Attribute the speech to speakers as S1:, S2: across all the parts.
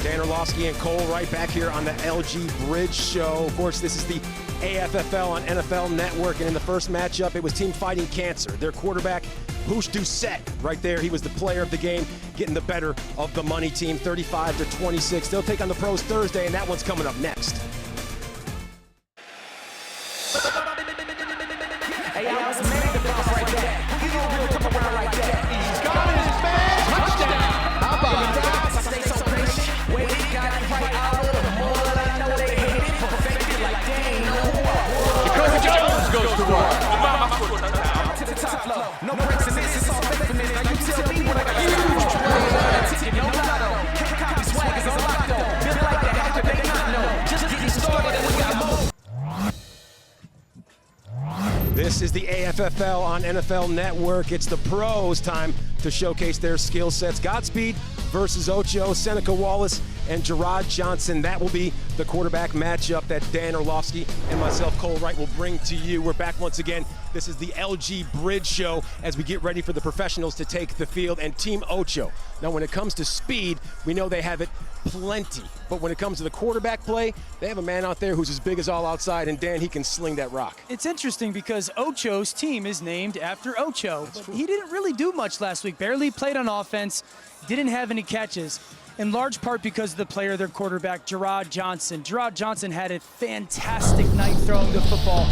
S1: Dan Orlovsky and Cole Wright back here on the LG Bridge Show. Of course, this is the AFFL on NFL Network, and in the first matchup, it was Team Fighting Cancer. Their quarterback, Hoosh Doucette, right there. He was the player of the game, getting the better of the money team, 35-26. They'll take on the pros Thursday, and that one's coming up next.
S2: Hey, I was made the boss right there. You don't really come around like that. He's got it, man. Touchdown. How about that? I stay so patient. Wait, got it right out of the more that I know they hate it. Perfected like they ain't know what.
S3: Jacoby Jones goes to work.
S2: To the top flow. No breaks in this. It's all fake for me. Now you tell me what I got to do. No lotto. Can't copy swaggers on lock though. Feel like that. How could they not know? Just getting started and we got more.
S1: This is the AFFL on NFL Network. It's the pros' time to showcase their skill sets. Godspeed versus Ocho, Seneca Wallace and Gerard Johnson. That will be the quarterback matchup that Dan Orlovsky and myself, Cole Wright, will bring to you. We're back once again. This is the LG Bridge Show as we get ready for the professionals to take the field and Team Ocho. Now, when it comes to speed, we know they have it plenty. But when it comes to the quarterback play, they have a man out there who's as big as all outside, and Dan, he can sling that rock.
S4: It's interesting because Ocho's team is named after Ocho. He didn't really do much last week, barely played on offense, didn't have any catches, in large part because of the player, their quarterback, Gerard Johnson. Gerard Johnson had a fantastic night throwing the football.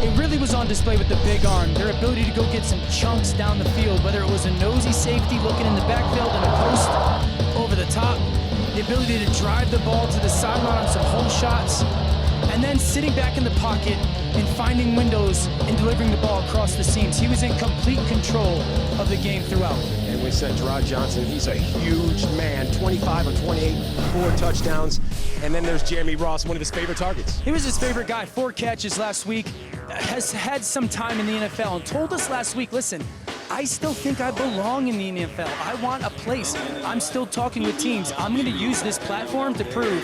S4: It really was on display with the big arm, their ability to go get some chunks down the field, whether it was a nosy safety looking in the backfield and a post over the top, the ability to drive the ball to the sideline on some hole shots, and then sitting back in the pocket and finding windows and delivering the ball across the seams. He was in complete control of the game throughout.
S1: And we said Gerard Johnson, he's a huge man, 25 of 28, 4 touchdowns. And then there's Jeremy Ross, one of his favorite targets.
S4: He was his favorite guy, 4 catches last week, has had some time in the NFL and told us last week, listen, I still think I belong in the NFL. I want a place. I'm still talking with teams. I'm going to use this platform to prove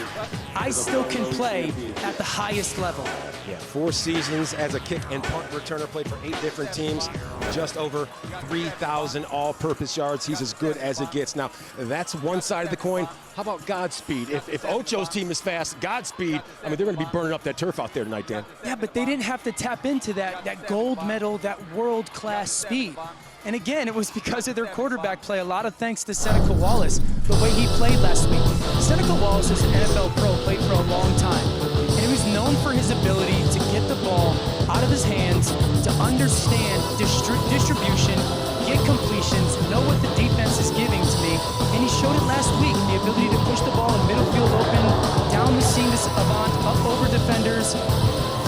S4: I still can play at the highest level.
S1: Yeah, 4 seasons as a kick and punt returner, played for 8 different teams, just over 3,000 all-purpose yards. He's as good as it gets. Now, that's one side of the coin. How about Godspeed? If Ocho's team is fast, Godspeed, I mean, they're going to be burning up that turf out there tonight, Dan.
S4: Yeah, but they didn't have to tap into that gold medal, that world-class speed. And again, it was because of their quarterback play. A lot of thanks to Seneca Wallace, the way he played last week. Seneca Wallace is an NFL pro, played for a long time. And he was known for his ability to get the ball out of his hands, to understand distribution, get completions, know what the defense is giving to me. And he showed it last week, the ability to push the ball in middle field open, down the seam to Savant, up over defenders,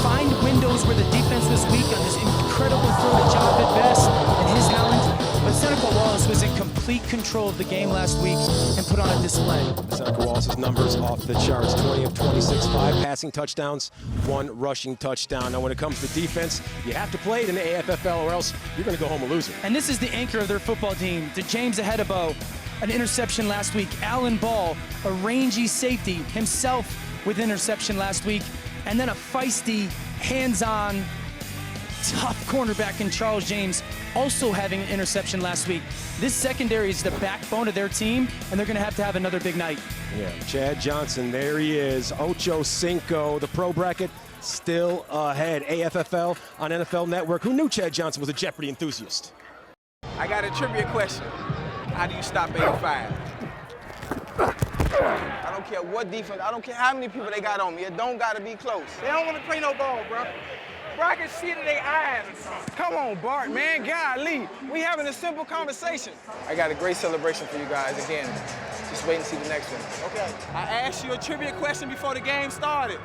S4: find windows where the defense was weak on this incredible throw to job at best and his talent. But Seneca Wallace was in complete control of the game last week and put on a display.
S1: Seneca Wallace's numbers off the charts, 20 of 26, 5 passing touchdowns, 1 rushing touchdown. Now when it comes to defense, you have to play it in the AFFL or else you're going to go home a loser.
S4: And this is the anchor of their football team, to James Ahedebo, an interception last week. Alan Ball, a rangy safety, himself with interception last week. And then a feisty, hands-on, tough cornerback in Charles James, also having an interception last week. This secondary is the backbone of their team, and they're going to have another big night.
S1: Yeah, Chad Johnson, there he is. Ochocinco, the pro bracket, still ahead. AFFL on NFL Network. Who knew Chad Johnson was a Jeopardy enthusiast?
S5: I got a trivia question. How do you stop 85? I don't care what defense, I don't care how many people they got on me. It don't gotta be close.
S6: They don't want to play no ball, bro. Bro, I can see it in their eyes.
S5: Come on, Bart, man, golly. We having a simple conversation. I got a great celebration for you guys again. Just wait and see the next one.
S6: Okay. I asked you a trivia question before the game started.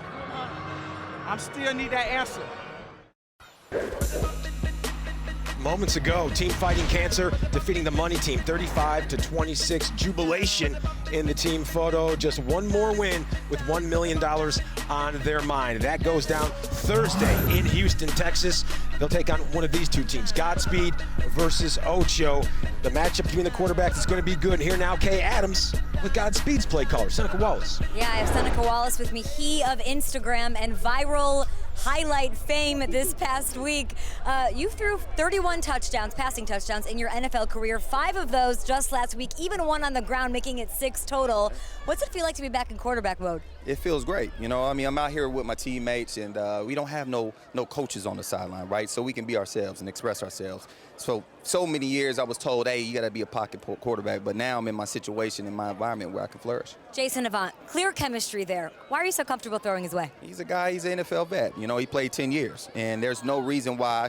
S6: I still need that answer.
S1: Moments ago, Team Fighting Cancer defeating the money team, 35-26. Jubilation in the team photo. Just one more win with $1 million on their mind. That goes down Thursday in Houston, Texas. They'll take on one of these 2 teams, Godspeed versus Ocho. The matchup between the quarterbacks is going to be good. Here now, Kay Adams with Godspeed's play caller, Seneca Wallace.
S7: Yeah, I have Seneca Wallace with me. He of Instagram and viral
S3: highlight fame this past week. You threw 31 touchdowns, passing touchdowns, in your NFL career. 5 of those just last week, even 1 on the ground, making it 6 total. What's it feel like to be back in quarterback mode?
S7: It feels great. You know, I mean, I'm out here with my teammates, and we don't have no coaches on the sideline, right? So we can be ourselves and express ourselves. So many years I was told, hey, you got to be a pocket quarterback, but now I'm in my situation, in my environment where I can flourish.
S3: Jason Avant, clear chemistry there. Why are you so comfortable throwing his way?
S7: He's a guy, he's an NFL vet. You know, he played 10 years, and there's no reason why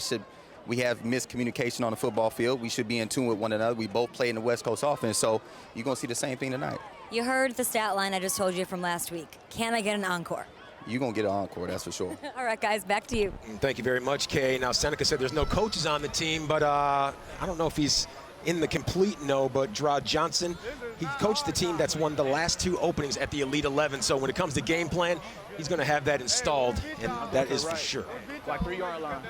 S7: we have miscommunication on the football field. We should be in tune with one another. We both play in the West Coast offense, so you're going to see the same thing tonight.
S3: You heard the stat line I just told you from last week. Can I get an encore?
S7: You're going to get an encore, that's for sure.
S3: All right, guys, back to you.
S1: Thank you very much, Kay. Now, Seneca said there's no coaches on the team, but I don't know if he's in the complete no, but Gerard Johnson, he coached the team that's won the last 2 openings at the Elite 11, so when it comes to game plan, he's going to have that installed, and that is for sure.
S5: Like 3-yard line.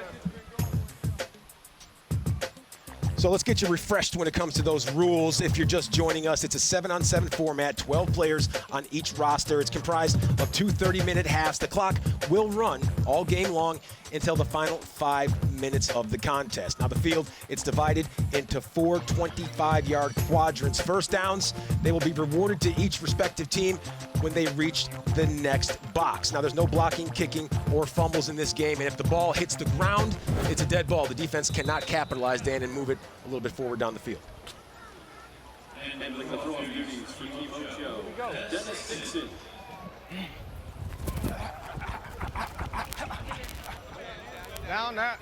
S1: So let's get you refreshed when it comes to those rules. If you're just joining us, it's a 7-on-7 format, 12 players on each roster. It's comprised of 2 30-minute halves. The clock will run all game long until the final 5 minutes of the contest. Now the field, it's divided into 4 25-yard quadrants. First downs, they will be rewarded to each respective team when they reach the next box. Now there's no blocking, kicking, or fumbles in this game, and if the ball hits the ground, it's a dead ball. The defense cannot capitalize, Dan, and move it a little bit forward down the field.
S8: And handling the throwing duties for Team Ocho, Dennis Dixon.
S5: Down that.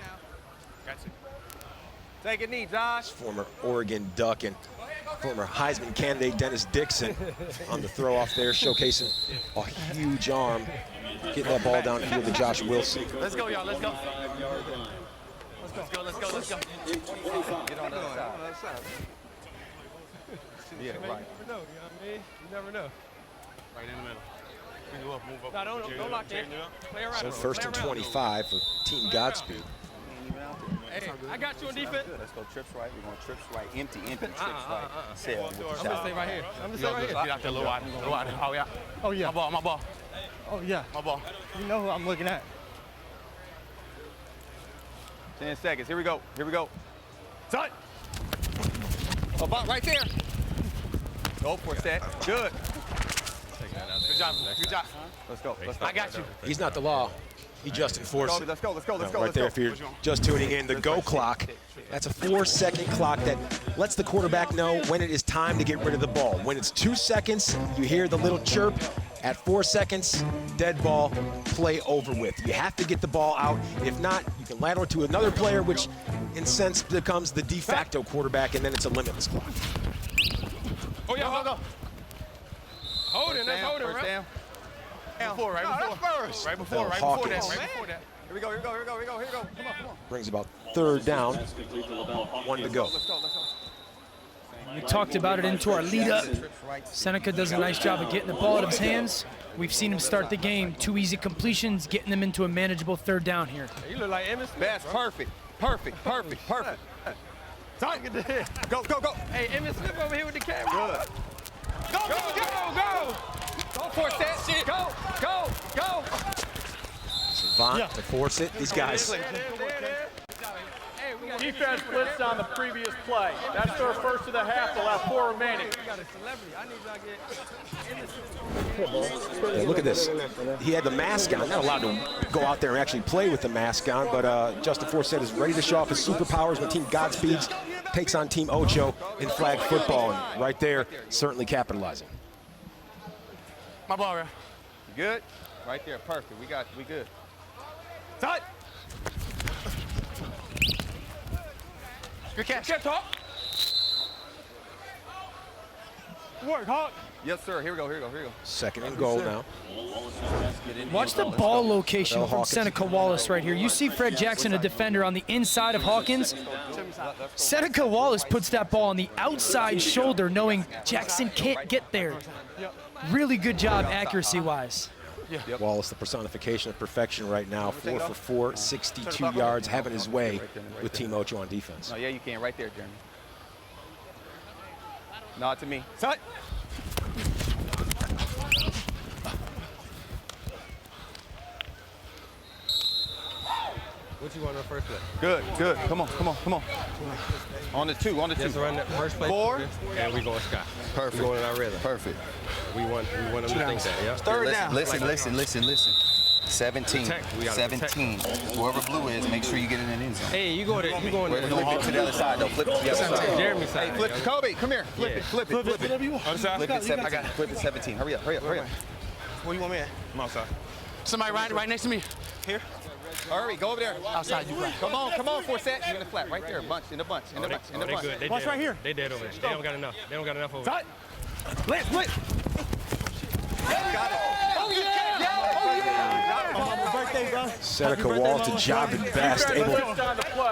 S5: Got you. Take a knee, Josh.
S1: Former Oregon Duck and former Heisman candidate Dennis Dixon on the throw off there, showcasing a huge arm, getting that ball downfield to Josh Wilson.
S5: Let's go, y'all. Let's go. Let's go.
S7: Get on the other side. Yeah, right.
S5: You never know, you know what I mean? You never know.
S9: Right in the middle. Move up.
S5: No, don't lock in. Play around.
S1: So first and 25 for Team Godspeed.
S5: Hey, I got you on defense.
S7: Let's go trips right. We're going trips right. Empty, trips right. Sail with the
S5: I'm going to
S7: shot.
S5: stay right here.
S9: Get out there, little wide. Oh, yeah.
S5: Oh, yeah.
S9: My ball.
S5: Oh, yeah.
S9: My ball.
S5: You know who I'm looking at.
S7: 10 seconds. Here we go.
S5: Touch.
S7: About right there. Go for it, set. Good.
S9: Good job.
S7: Let's go.
S9: I got you.
S1: He's not the law. He just enforced it.
S7: Let's go.
S1: Right there, if you're just tuning in, the go clock, that's a 4-second clock that lets the quarterback know when it is time to get rid of the ball. When it's 2 seconds, you hear the little chirp. At 4 seconds, dead ball, play over with. You have to get the ball out. If not, you can lateral to another player, which in sense becomes the de facto quarterback, and then it's a limitless clock.
S5: Oh, yeah, go. Holding,
S7: First down.
S5: Right before that.
S7: Here we go. Come on.
S1: Brings about 3rd down, 1 to go.
S7: Let's go.
S4: We talked about it into our lead up. Seneca does a nice job of getting the ball out of his hands. We've seen him start the game. 2 easy completions, getting them into a manageable 3rd down here.
S5: You look like Emmitt Smith.
S7: That's perfect. Go.
S5: Hey, Emmitt Smith over here with the camera.
S7: Good.
S5: Go for it, that shit. Go.
S1: Savant to force it. These guys.
S10: Defense blitzed on the previous play. That's their first of the half, the last 4 remaining.
S1: Hey, look at this. He had the mask on. Not allowed to go out there and actually play with the mask on, but Justin Forsett is ready to show off his superpowers when Team Godspeed takes on Team Ocho in flag football. And right there, certainly capitalizing.
S9: My ball, bro.
S7: Good. Right there, perfect. We good.
S5: Touch.
S9: Good catch.
S5: Get talk. Work, Hawk.
S7: Yes, sir. Here we go.
S1: 2nd and goal now.
S4: Watch the ball location from
S1: Hawkins.
S4: Seneca Wallace right here. You see Fred Jackson, a defender, on the inside of Hawkins. Seneca Wallace puts that ball on the outside shoulder, knowing Jackson can't get there. Really good job accuracy-wise.
S1: Wallace, the personification of perfection right now. 4 for 4, 62 yards, having his way with Team Ocho on defense.
S7: Oh, yeah, you can. Right there, Jeremy. Nod to me. Touch.
S9: what you want on the first play.
S7: Good, good. Come on, come on, come on. On the two, on the two.
S9: Just run that first play.
S7: 4.
S9: And we going Scott.
S7: Perfect.
S9: We going in our rhythm.
S7: Perfect.
S9: We want them to think that, yeah.
S5: Third down.
S7: Listen. 17.
S9: We gotta
S7: 17. Whoever blue is, make sure you get in an end zone.
S9: Hey, you go there. You going
S7: Flip it to the other side, though. Flip it to the other side.
S9: Jeremy side.
S7: Hey, flip it. Kobe, come here. Flip it.
S9: Whatever you want.
S7: Flip it 17. I got it. Flip it 17. Hurry up.
S5: Where you want me at?
S9: I'm outside. Somebody right next to me.
S5: Here?
S7: Hurry, go over there.
S9: Outside, you flat.
S7: Come on, Forsett. You're in the flat, right there. Bunch, in the bunch.
S9: They good. They
S10: Watch
S9: dead
S10: right here.
S9: They dead over there. They don't got enough. They don't got enough over there.
S10: Blitz.
S7: Got it.
S10: Birthday, bro.
S1: Seneca Wallace to Javid Best, able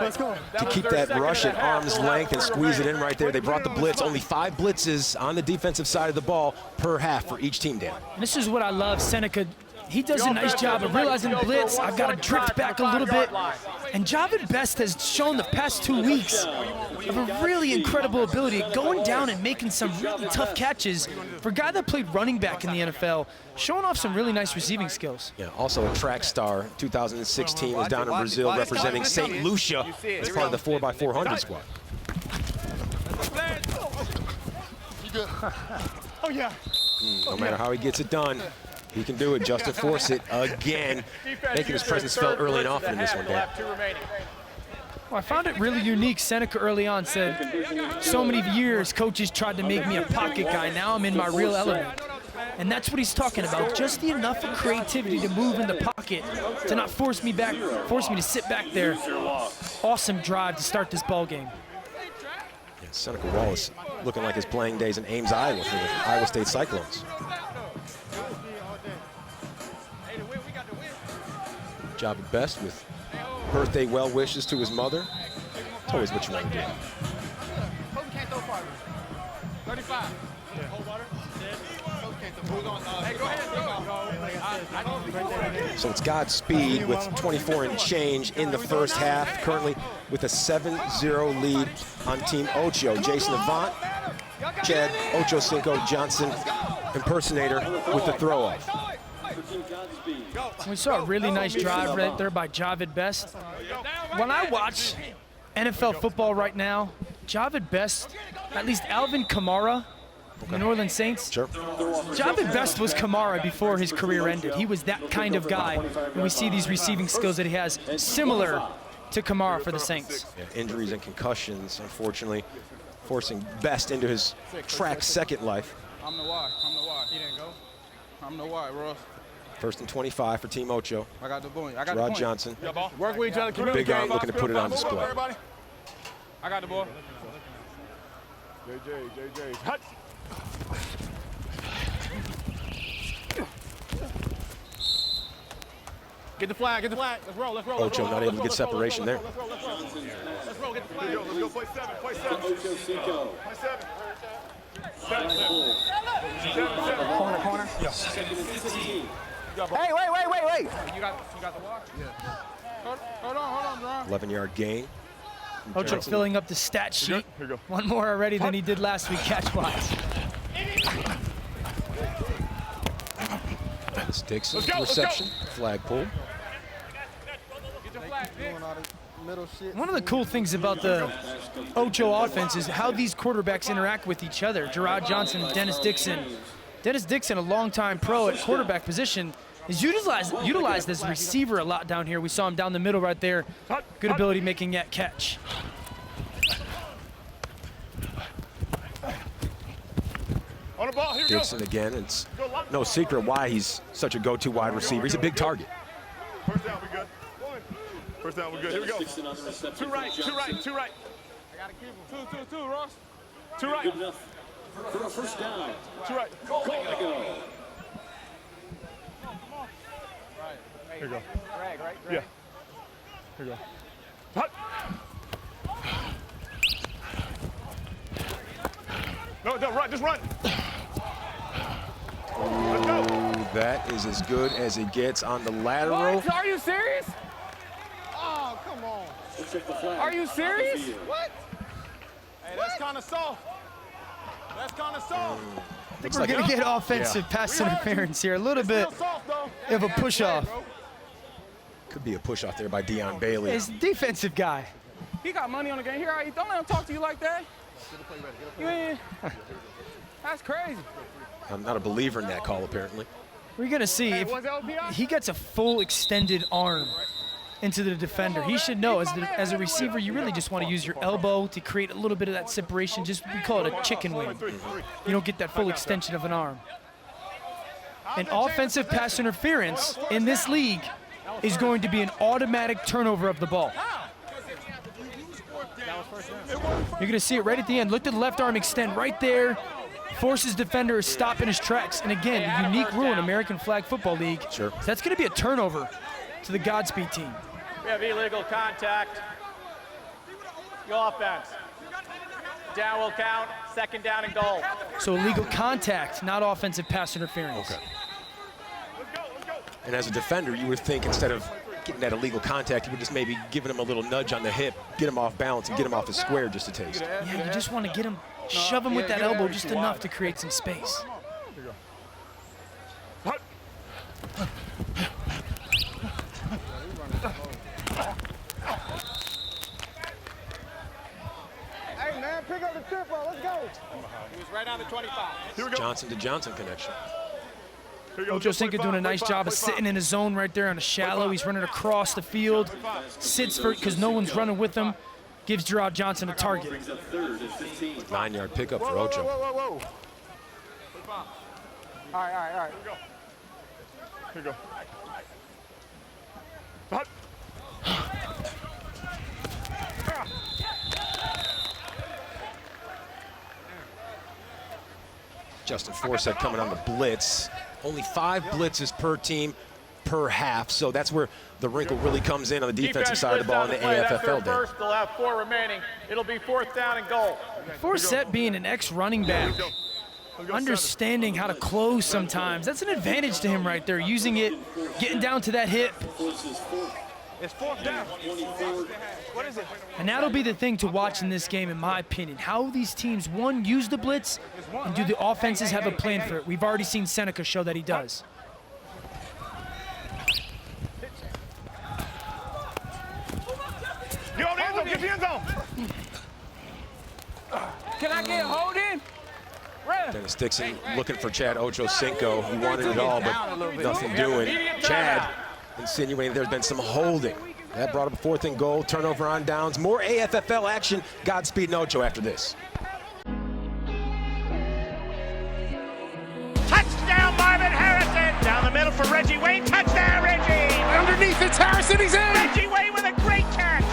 S10: Let's go.
S1: to keep that rush at arm's length and squeeze it in right there. They brought the blitz. Only 5 blitzes on the defensive side of the ball per half for each team, Dan.
S4: And this is what I love, Seneca. He does a nice job of realizing blitz. I've got to drift back a little bit. And Javid Best has shown the past 2 weeks of a really incredible ability, going down and making some really tough catches. For a guy that played running back in the NFL, showing off some really nice receiving skills.
S1: Yeah, also a track star. 2016 was down in Brazil representing St. Lucia as part of the 4x400 squad.
S10: Oh, yeah.
S1: No matter how he gets it done, he can do it. Justin Forsett again, making his presence felt early and often in this one, Dan.
S4: Well, I found it really unique. Seneca early on said, so many years coaches tried to make me a pocket guy. Now I'm in my real element. And that's what he's talking about. Just the enough of creativity to move in the pocket, to not force me to sit back there. Awesome drive to start this ball game.
S1: Yeah, Seneca Wallace looking like his playing days in Ames, Iowa for the Iowa State Cyclones. Javid Best with birthday well wishes to his mother. It's always what you want to do.
S9: 35.
S1: So it's Godspeed with 24 and change in the first half, currently with a 7-0 lead on Team Ocho. Jason Avant, Chad Ochocinco Johnson, impersonator with the throw-off.
S4: We saw a really nice drive right there by Javid Best. When I watch NFL football right now, Javid Best, at least Alvin Kamara, the New Orleans Saints.
S1: Sure.
S4: Javid Best was Kamara before his career ended. He was that kind of guy. And we see these receiving skills that he has similar to Kamara for the Saints.
S1: Yeah, injuries and concussions, unfortunately, forcing Best into his track second life.
S6: I'm the why. He didn't go. I'm the why, Ross.
S1: 1st and 25 for Team Ocho.
S6: I got the point. I got
S1: Gerard
S6: the point.
S1: Johnson.
S10: Work with each other.
S1: Big arm looking to put it on display.
S6: I got the ball.
S10: JJ. Hut. Get the flag. Let's roll.
S1: Ocho not able to get separation there.
S10: Let's roll. Get the flag. Let's go. Play 7.
S8: Ochocinco.
S5: Corner.
S8: Yeah. 2nd and 15.
S5: Hey, wait.
S6: You got the watch? Yeah. Hold on, Ron.
S1: 11-yard gain.
S4: Ocho filling up the stat sheet.
S10: Here you go.
S4: One more already than he did last week catch-wise.
S1: This Dixon reception, flag pull.
S4: One of the cool things about the Ocho offense is how these quarterbacks interact with each other. Gerard Johnson and Dennis Dixon. Dennis Dixon, a longtime pro at quarterback position, is utilized as a receiver a lot down here. We saw him down the middle right there. Good ability making that catch.
S10: On the ball. Here we go.
S1: Dixon again. It's no secret why he's such a go-to wide receiver. He's a big target.
S10: First down, we good. First down, we're good. Here we go.
S8: Dixon on the reception.
S10: Two right.
S6: I gotta keep him. Two, Ross.
S10: Two right.
S8: Good enough for a first down.
S10: Two right.
S8: Go.
S10: Here you go.
S6: Drag, right?
S10: Yeah. Here you go. Hut. No, run. Just run. Let's go.
S1: That is as good as it gets on the lateral.
S6: What? Are you serious? Oh, come on.
S8: We'll check the flag.
S6: Are you serious?
S10: What? Hey, that's kind of soft.
S4: I think we're going to get offensive pass interference here. A little bit
S10: Soft, though.
S4: of a push-off.
S1: Could be a push off there by Deion Bailey.
S4: He's a defensive guy.
S10: He got money on the game. Here, don't let him talk to you like that. That's crazy.
S1: I'm not a believer in that call, apparently.
S4: We're going to see if he gets a full extended arm into the defender. He should know, as a receiver, you really just want to use your elbow to create a little bit of that separation. Just, we call it a chicken wing. You don't get that full extension of an arm. An offensive pass interference in this league is going to be an automatic turnover of the ball. You're going to see it right at the end. Look at the left arm extend right there. Forces defender to stop in his tracks. And again, a unique rule in American Flag Football League.
S1: Sure.
S4: So that's going to be a turnover to the Godspeed team.
S10: We have illegal contact. Go offense. Down will count. Second down and goal.
S4: So illegal contact, not offensive pass interference.
S1: Okay. And as a defender, you would think instead of getting that illegal contact, you would just maybe giving him a little nudge on the hip, get him off balance, and get him off his square just a taste.
S4: Yeah, you just want to get him, shove him with that elbow just enough to create some space.
S5: Hey, man, pick up the tempo. Let's go.
S10: He was right on the 25.
S1: Johnson to Johnson connection.
S4: Ochocinco doing a nice job of sitting in his zone right there on a shallow. He's running across the field, sits for because no one's running with him, gives Gerard Johnson a target.
S1: 9-yard pickup for Ocho.
S5: Whoa. All right.
S10: Here you go.
S1: Justin Forsett coming on the blitz. Only 5 blitzes per team per half, so that's where the wrinkle really comes in on the defensive side of the ball in the AFFL day.
S10: First, they'll have 4 remaining. It'll be 4th down and goal.
S4: Forsett being an ex-running back, understanding how to close sometimes, that's an advantage to him right there, using it, getting down to that hip.
S5: It's 4th down. What is it?
S4: And that'll be the thing to watch in this game, in my opinion. How these teams, one, use the blitz, and do the offenses have a plan for it? We've already seen Seneca show that he does.
S10: Get the end zone.
S5: Can I get hold in?
S1: Dennis Dixon looking for Chad Ochocinco. He wanted it all, but nothing doing. Chad insinuating there's been some holding. That brought up a 4th and goal, turnover on downs. More AFFL action. Godspeed and Ocho after this.
S2: Touchdown, Marvin Harrison. Down the middle for Reggie Wayne. Touchdown, Reggie.
S5: Underneath it's Harrison. He's in.
S2: Reggie Wayne with a great catch.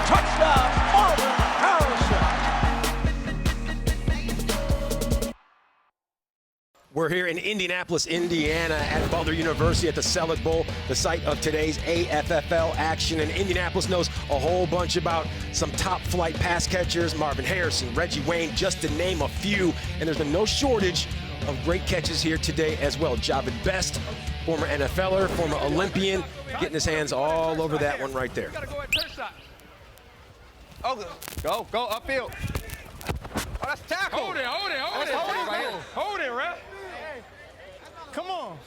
S5: Touchdown, Marvin Harrison.
S1: We're here in Indianapolis, Indiana at Butler University at the Selleck Bowl, the site of today's AFFL action. And Indianapolis knows a whole bunch about some top flight pass catchers, Marvin Harrison, Reggie Wayne, just to name a few. And there's been no shortage of great catches here today as well. Javid Best, former NFLer, former Olympian, getting his hands all over that one right there.
S5: Oh, go upfield. Oh, that's tackle.
S10: Hold it. Hold it, ref.
S5: Come on.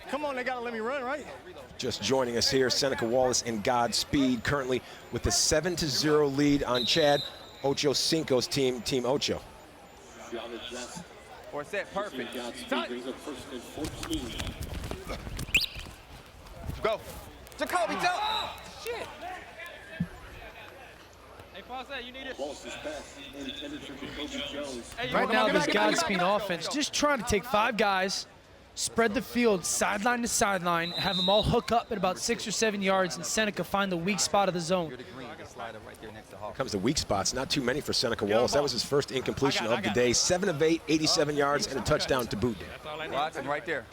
S5: Come on, they gotta let me run, right?
S1: Just joining us here, Seneca Wallace and Godspeed, currently with a 7-0 lead on Chad Ochocinco's team, Team Ocho.
S5: Forsett, perfect. Go. Jacoby, jump. Shit.
S4: Right now, this Godspeed offense, just trying to take 5 guys, spread the field sideline to sideline, have them all hook up at about 6 or 7 yards, and Seneca find the weak spot of the zone.
S1: Here comes the weak spots. Not too many for Seneca Wallace. That was his first incompletion of the day. 7 of 8, 87 yards, and a touchdown to boot.
S5: Watson right there.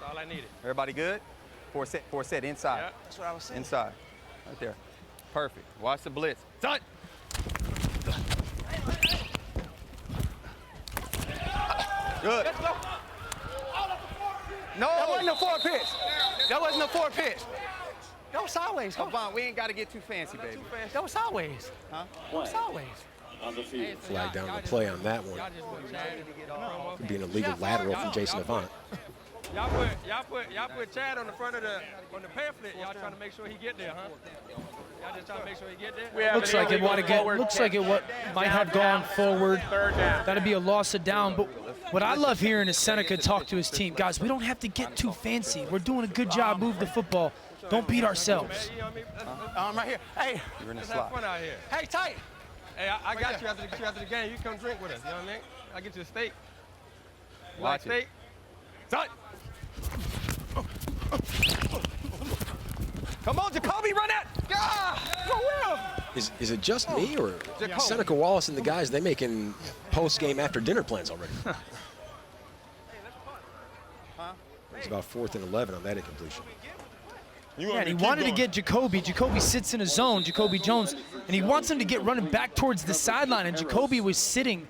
S6: That's all I needed.
S5: Everybody good? Forsett inside.
S6: Yeah, that's what I was saying.
S5: Inside. Right there. Perfect. Watch the blitz.
S10: Done.
S5: Good.
S6: Let's go.
S5: No, that wasn't a 4 pitch. That wasn't a 4 pitch.
S6: That was sideways.
S5: Come on, we ain't got to get too fancy, baby.
S6: That was sideways.
S5: Huh?
S6: That was sideways.
S8: On the field.
S1: Flag down the play on that one. Could be an illegal lateral from Jason Avant.
S9: Y'all put Chad on the front of the pamphlet. Y'all trying to make sure he get there, huh? Y'all just trying to make sure he get there.
S4: Looks like it might have gone forward. That'd be a loss of down. But what I love hearing is Seneca talk to his team. Guys, we don't have to get too fancy. We're doing a good job. Move the football. Don't beat ourselves.
S5: I'm right here. Hey,
S7: You're in the
S9: Let's have
S7: slot.
S9: fun out here.
S5: hey, tight.
S9: Hey, I got you after the game. You come drink with us. You know what I mean? I'll get you a steak. You like
S7: Watch it.
S9: steak? Tight.
S5: Come on, Jacoby, run that.
S1: Is it just me, or Seneca Wallace and the guys, they making post-game after dinner plans already? It's about 4th and 11 on that incompletion.
S4: Yeah, and he wanted to get Jacoby. Jacoby sits in his zone, Jacoby Jones, and he wants him to get running back towards the sideline, and Jacoby was sitting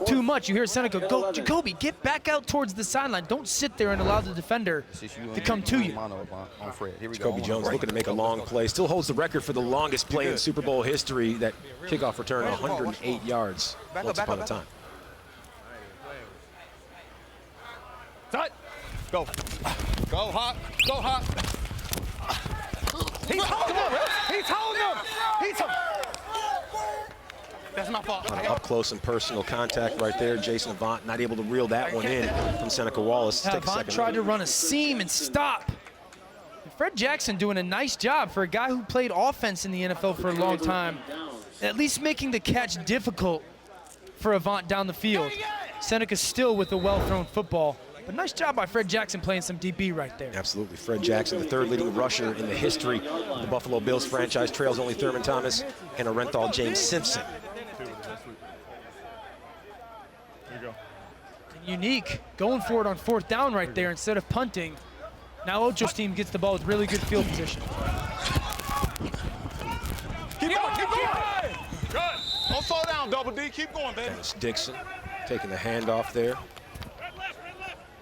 S4: too much. You hear Seneca, go, Jacoby, get back out towards the sideline. Don't sit there and allow the defender to come to you.
S1: Jacoby Jones looking to make a long play. Still holds the record for the longest play in Super Bowl history. That kickoff return, 108 yards once upon a time.
S5: Go. Go, Hawk. Go, Hawk. He's holding him. He's holding him. He's holding him. That's my fault.
S1: Up close and personal contact right there. Jason Avant not able to reel that one in from Seneca Wallace.
S4: Avant tried to run a seam and stop. And Fred Jackson doing a nice job for a guy who played offense in the NFL for a long time, at least making the catch difficult for Avant down the field. Seneca still with a well-thrown football. But nice job by Fred Jackson playing some DB right there.
S1: Absolutely. Fred Jackson, the 3rd leading rusher in the history of the Buffalo Bills franchise, trails only Thurman Thomas and Orenthal James Simpson.
S4: And Unique going for it on 4th down right there instead of punting. Now Ocho's team gets the ball with really good field position.
S5: Keep going, keep going. Good. Don't slow down, Double D. Keep going, baby.
S1: Dennis Dixon taking the handoff there.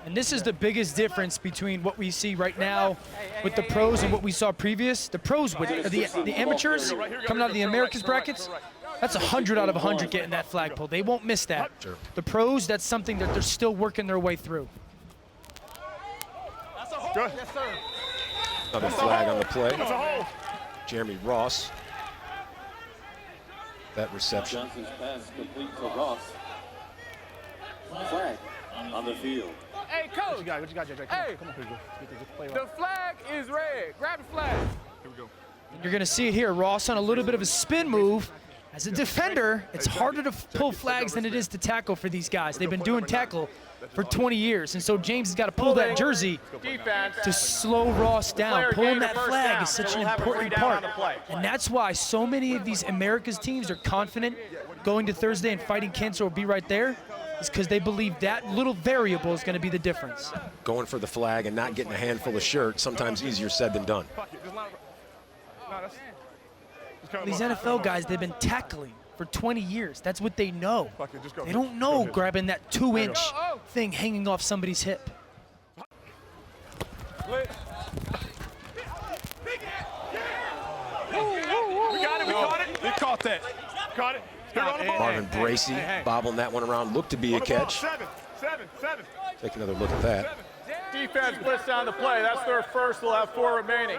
S4: And this is the biggest difference between what we see right now with the pros and what we saw previous. The pros, with the amateurs coming out of the Americas brackets, that's 100 out of 100 getting that flagpole. They won't miss that. The pros, that's something that they're still working their way through.
S5: Good.
S1: Another flag on the play. Jeremy Ross. That reception.
S8: Johnson's pass complete to Ross. Flag on the field.
S5: Hey, coach. What you got, JJ? Hey, come on, the flag is red. Grab the flag. Here we go.
S4: You're going to see it here. Ross on a little bit of a spin move. As a defender, it's harder to pull flags than it is to tackle for these guys. They've been doing tackle for 20 years, and so James has got to pull that jersey to slow Ross down. Pulling that flag is such an important part, and that's why so many of these America's teams are confident going to Thursday and fighting cancer will be right there, is because they believe that little variable is going to be the difference.
S1: Going for the flag and not getting a handful of shirt, sometimes easier said than done.
S4: These NFL guys, they've been tackling for 20 years. That's what they know. They don't know grabbing that 2-inch thing hanging off somebody's hip.
S5: We got it, we caught it. We caught that. Caught it.
S1: Marvin Bracey bobbling that one around. Looked to be a catch.
S5: Seven.
S1: Take another look at that.
S10: Defense puts down the play. That's their first. They'll have 4 remaining.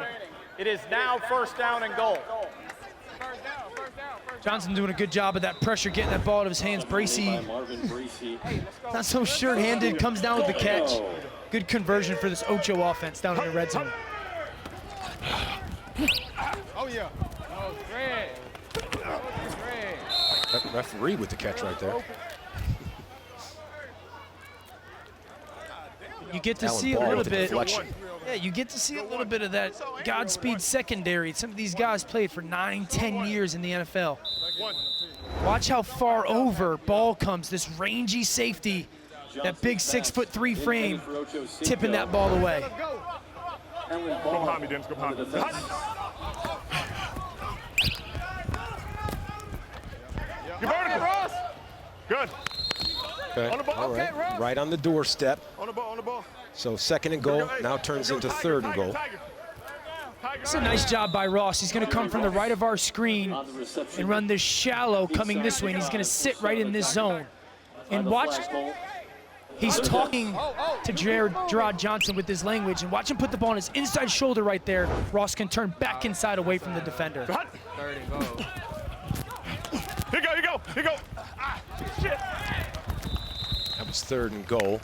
S10: It is now 1st down and goal.
S4: Johnson doing a good job of that pressure, getting that ball out of his hands. Bracey, not so short-handed, comes down with the catch. Good conversion for this Ocho offense down in the red zone.
S5: Oh, yeah.
S9: Oh, Greg.
S1: That referee with the catch right there.
S4: You get to see a little bit. Yeah, you get to see a little bit of that Godspeed secondary. Some of these guys played for 9, 10 years in the NFL. Watch how far over ball comes. This rangy safety, that big 6'3" frame, tipping that ball away.
S5: Go behind me, Dennis. Go behind me. You're vertical. Ross. Good.
S1: Okay.
S5: On the ball.
S1: All right. Right on the doorstep.
S5: On the ball.
S1: So 2nd and goal now turns into 3rd and goal.
S4: It's a nice job by Ross. He's going to come from the right of our screen and run this shallow coming this way, and he's going to sit right in this zone. And watch He's talking to Gerard Johnson with his language, and watch him put the ball on his inside shoulder right there. Ross can turn back inside away from the defender.
S9: Here you go. Ah, shit.
S1: That was 3rd and goal.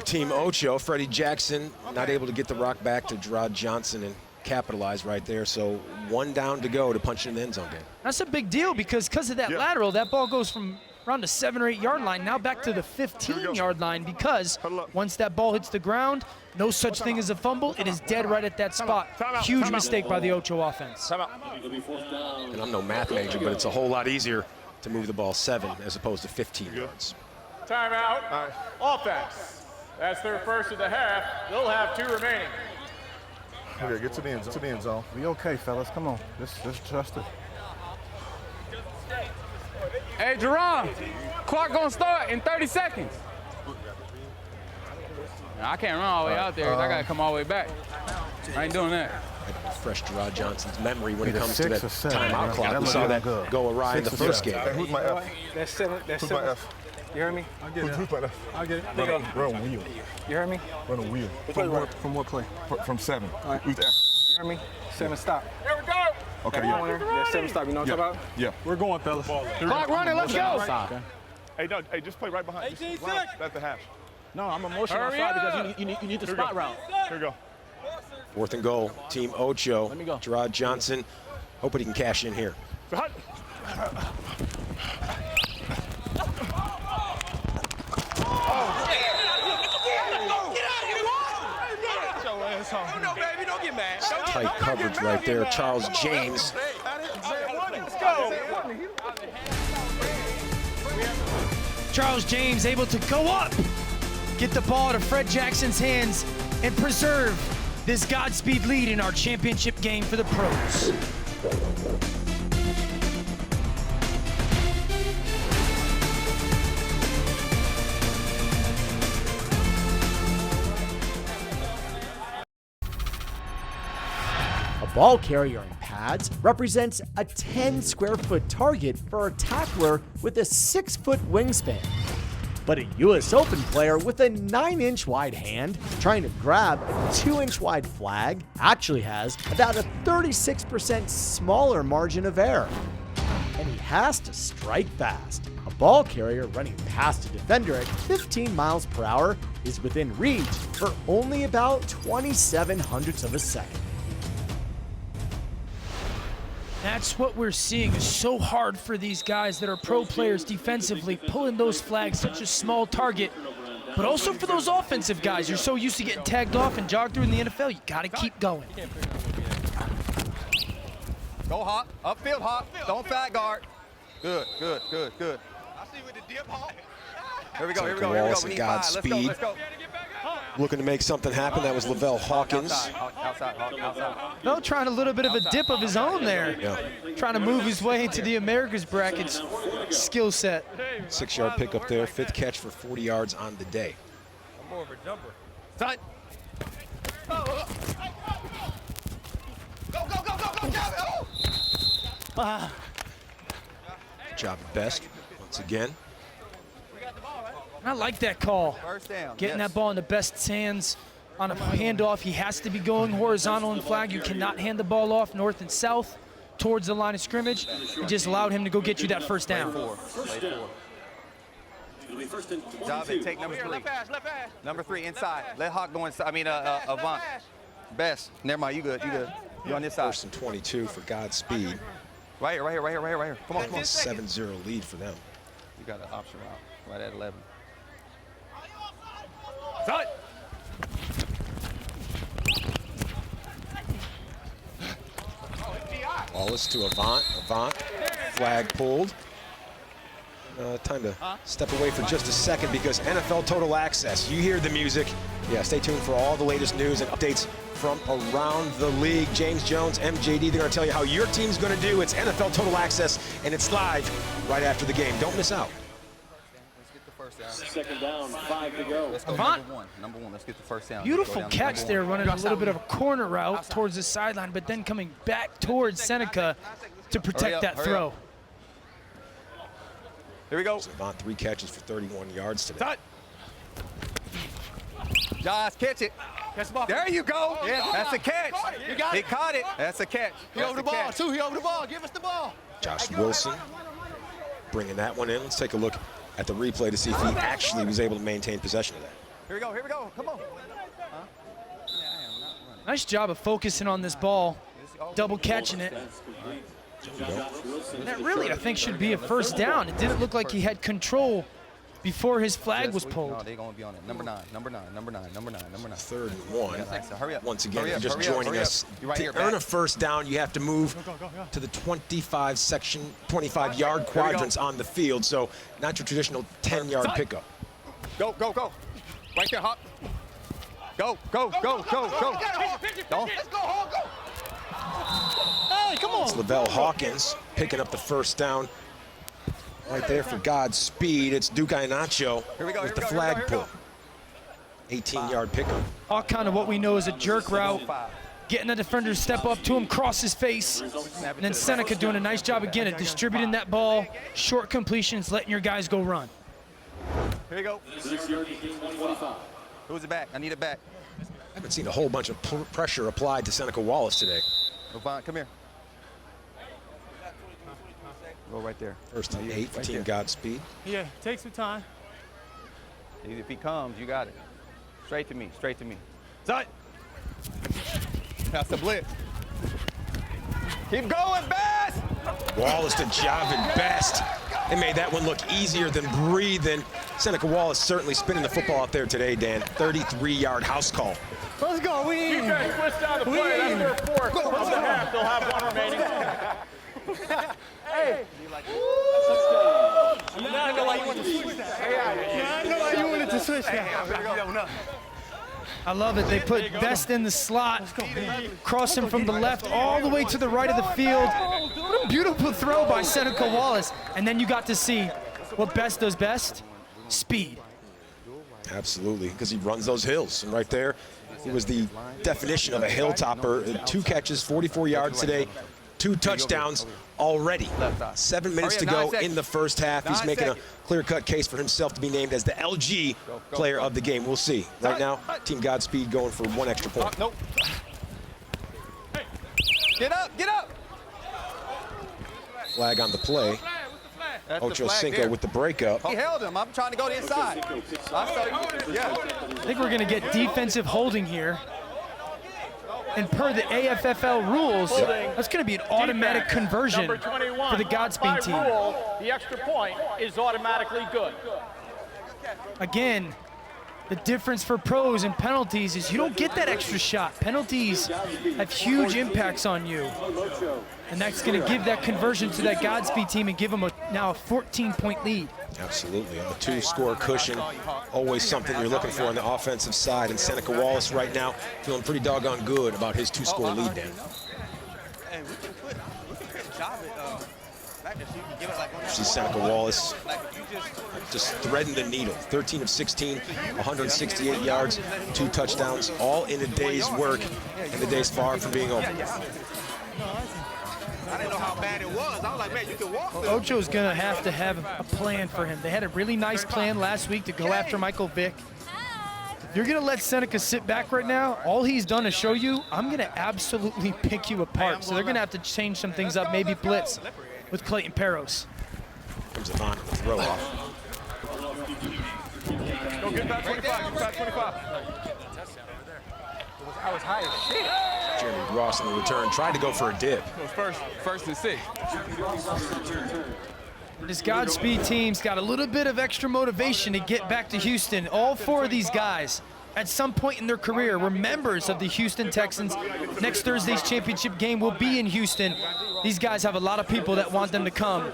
S1: Team Ocho, Freddie Jackson not able to get the rock back to Gerard Johnson and capitalize right there. So 1 down to go to punch in the end zone game.
S4: That's a big deal because of that lateral, that ball goes from around the 7 or 8 yard line now back to the 15-yard line, because once that ball hits the ground, no such thing as a fumble. It is dead right at that spot. Huge mistake by the Ocho offense.
S1: And I'm no math major, but it's a whole lot easier to move the ball 7 as opposed to 15 yards.
S10: Timeout. Offense. That's their first of the half. They'll have 2 remaining.
S11: Okay, get to the end zone. We okay, fellas. Come on. Let's trust it.
S5: Hey, Jerron, clock gonna start in 30 seconds. I can't run all the way out there. I gotta come all the way back. I ain't doing that.
S1: Fresh Gerard Johnson's memory when it comes to that timeout clock. We saw that go awry in the first game.
S11: Hey, who's my F?
S5: That's 7. That's
S11: Who's
S5: 7.
S11: my F?
S5: You heard me?
S11: Who's my F?
S5: I get it.
S11: Run a wheel.
S5: You heard me?
S11: Run a wheel.
S5: From what play?
S11: From 7.
S5: Right.
S11: Who's the F?
S5: You heard me? 7 stop.
S10: Here we go.
S11: Okay,
S5: That's 7 stop. You know what I'm talking about?
S11: Yeah.
S9: We're going, fellas.
S5: Clock running. Let's go.
S9: Hey, no, just play right behind.
S5: 18
S9: seconds. That's the hash.
S5: No, I'm emotional outside because you need the spot route.
S9: Here we go.
S1: 4th and goal, Team Ocho.
S5: Let me go.
S1: Gerard Johnson, hoping he can cash in here.
S9: No, baby, don't get mad.
S1: Tight coverage right there. Charles James.
S9: Let's go.
S4: Charles James able to go up, get the ball to Fred Jackson's hands, and preserve this Godspeed lead in our championship game for the pros.
S12: A ball carrier in pads represents a 10 square foot target for a tackler with a 6-foot wingspan. But a US Open player with a 9-inch wide hand trying to grab a 2-inch wide flag actually has about a 36% smaller margin of error. And he has to strike fast. A ball carrier running past a defender at 15 miles per hour is within reach for only about 27/100ths of a second.
S4: That's what we're seeing. It's so hard for these guys that are pro players defensively, pulling those flags, such a small target. But also for those offensive guys, you're so used to getting tagged off and jogged through in the NFL, you gotta keep going.
S7: Go hop, upfield hop, don't fat guard. Good.
S9: I see with the dip hop.
S7: Here we go.
S1: Seneca Wallace and Godspeed.
S7: Let's go.
S1: Looking to make something happen. That was Lavelle Hawkins.
S7: Outside.
S4: Well, trying a little bit of a dip of his own there.
S1: Yeah.
S4: Trying to move his way into the Americas brackets skill set.
S1: 6-yard pickup there. 5th catch for 40 yards on the day.
S9: I'm more of a jumper.
S7: Tight.
S4: Wow.
S1: Good job at best once again.
S4: I like that call.
S7: First down.
S4: Getting that ball in the best's hands on a handoff. He has to be going horizontal and flag. You cannot hand the ball off north and south towards the line of scrimmage. It just allowed him to go get you that first down.
S7: Job and take number 3. Number 3 inside. Let Hawk go inside. Avant. Best. Never mind. You good. You on this side.
S1: 1st and 22 for Godspeed.
S7: Right here. Come on.
S1: 7-0 lead for them.
S7: You got an option route right at 11.
S9: Tight.
S1: Wallace to Avant. Flag pulled. Time to step away for just a second because NFL Total Access. You hear the music. Yeah, stay tuned for all the latest news and updates from around the league. James Jones, MJD, they're going to tell you how your team's going to do. It's NFL Total Access, and it's live right after the game. Don't miss out.
S8: 2nd down, 5 to go.
S7: Let's go.
S4: Avant.
S7: Number one. Let's get the first down.
S4: Beautiful catch there, running a little bit of a corner route towards the sideline, but then coming back towards Seneca to protect that throw.
S7: Here we go.
S1: Savant 3 catches for 31 yards today.
S7: Josh, catch it.
S9: Catch the ball.
S7: There you go.
S9: Yeah.
S7: That's a catch.
S9: You got
S7: He
S9: it.
S7: caught it. That's a catch.
S9: He over the ball, too. He over the ball. Give us the ball.
S1: Josh Wilson bringing that one in. Let's take a look at the replay to see if he actually was able to maintain possession of that.
S7: Here we go. Here we go. Come on.
S4: Nice job of focusing on this ball, double catching it. And that really, I think, should be a first down. It didn't look like he had control before his flag was pulled.
S7: No, they're going to be on it. Number 9, number 9, number 9, number 9, number 9.
S1: 3rd and 1.
S7: Hurry up.
S1: Once again,
S7: Hurry
S1: if
S7: up,
S1: you're just
S7: hurry up,
S1: joining
S7: hurry
S1: us,
S7: up. You're right here,
S1: to earn
S7: back.
S1: a first down, you have to move to the 25-yard quadrants on the field. So not your traditional 10-yard pickup.
S7: Go, go, go. Right there, Hop. Go, go, go, go, go. Don't.
S9: Let's go, Hawk, go.
S4: Hey, come on.
S1: It's Lavelle Hawkins picking up the first down. Right there for Godspeed. It's Duke Inacho with the flag pull. 18-yard pickup.
S4: All kind of what we know is a jerk route. Getting the defender to step up to him, cross his face. And then Seneca doing a nice job again at distributing that ball. Short completions, letting your guys go run.
S7: Here we go. Who's it back? I need it back.
S1: I haven't seen a whole bunch of pressure applied to Seneca Wallace today.
S7: Levon, come here. Go right there.
S1: 1st and 8 for
S7: Right
S1: Team
S7: there.
S1: Godspeed.
S9: Yeah, take some time.
S7: If he comes, you got it. Straight to me, straight to me. Side. That's the blitz. Keep going, Bass!
S1: Wallace to Javin Best. They made that one look easier than breathing. Seneca Wallace certainly spinning the football out there today, Dan. 33-yard house call.
S9: Let's go. We
S10: Defense switched down the play. That's their 4th. Of the half. They'll have 1 remaining.
S9: Hey. I know why you wanted to switch that. I know why you wanted to switch that.
S4: I love it. They put Best in the slot, cross him from the left all the way to the right of the field. What a beautiful throw by Seneca Wallace. And then you got to see what Best does best, speed.
S1: Absolutely, because he runs those hills. And right there, he was the definition of a hill topper. 2 catches, 44 yards today, 2 touchdowns already. 7 minutes to go in the first half. He's making a clear-cut case for himself to be named as the LG player of the game. We'll see. Right now, Team Godspeed going for 1 extra point.
S7: Nope. Get up, get up.
S1: Flag on the play. Ochocinco with the breakup.
S7: He held him. I'm trying to go to the inside.
S4: I think we're going to get defensive holding here. And per the AFFL rules, that's going to be an automatic conversion
S10: Number 21,
S4: for the Godspeed team.
S10: By rule, the extra point is automatically good.
S4: Again, the difference for pros and penalties is you don't get that extra shot. Penalties have huge impacts on you. And that's going to give that conversion to that Godspeed team and give them now a 14-point lead.
S1: Absolutely. A 2-score cushion, always something you're looking for on the offensive side. And Seneca Wallace right now feeling pretty doggone good about his 2-score lead, Dan. See Seneca Wallace just threading the needle. 13 of 16, 168 yards, 2 touchdowns, all in a day's work, and the day's far from being over.
S9: I didn't know how bad it was. I was like, man, you can walk through.
S4: Ocho's going to have a plan for him. They had a really nice plan last week to go after Michael Vick. If you're going to let Seneca sit back right now, all he's done is show you, I'm going to absolutely pick you apart. So they're going to have to change some things up, maybe blitz with Clayton Peros.
S1: Comes it on the throw off.
S9: Go get back 25. Get back 25. I was high as shit.
S1: Jeremy Ross in the return tried to go for a dip.
S9: It was first and 6.
S4: This Godspeed team's got a little bit of extra motivation to get back to Houston. All 4 of these guys, at some point in their career, were members of the Houston Texans. Next Thursday's championship game will be in Houston. These guys have a lot of people that want them to come,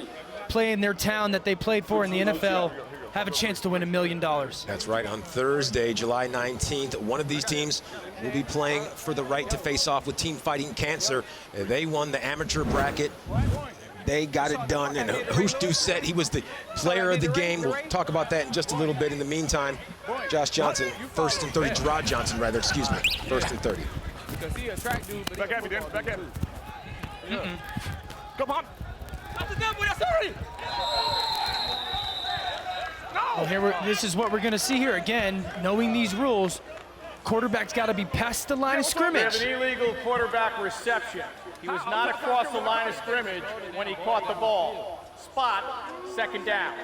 S4: play in their town that they played for in the NFL, have a chance to win $1 million.
S1: That's right. On Thursday, July 19th, one of these teams will be playing for the right to face off with Team Fighting Cancer. They won the amateur bracket. They got it done, and Hoosh Doucette, he was the player of the game. We'll talk about that in just a little bit. In the meantime, Josh Johnson, 1st and 30. Gerard Johnson, rather, excuse me, 1st and 30.
S9: Because he a track dude. Back at me, Dan. Back at me.
S10: Come on.
S9: That's the double. That's 30.
S4: Well, this is what we're going to see here. Again, knowing these rules, quarterback's got to be past the line of scrimmage.
S10: We have an illegal quarterback reception. He was not across the line of scrimmage when he caught the ball. Spot, second down.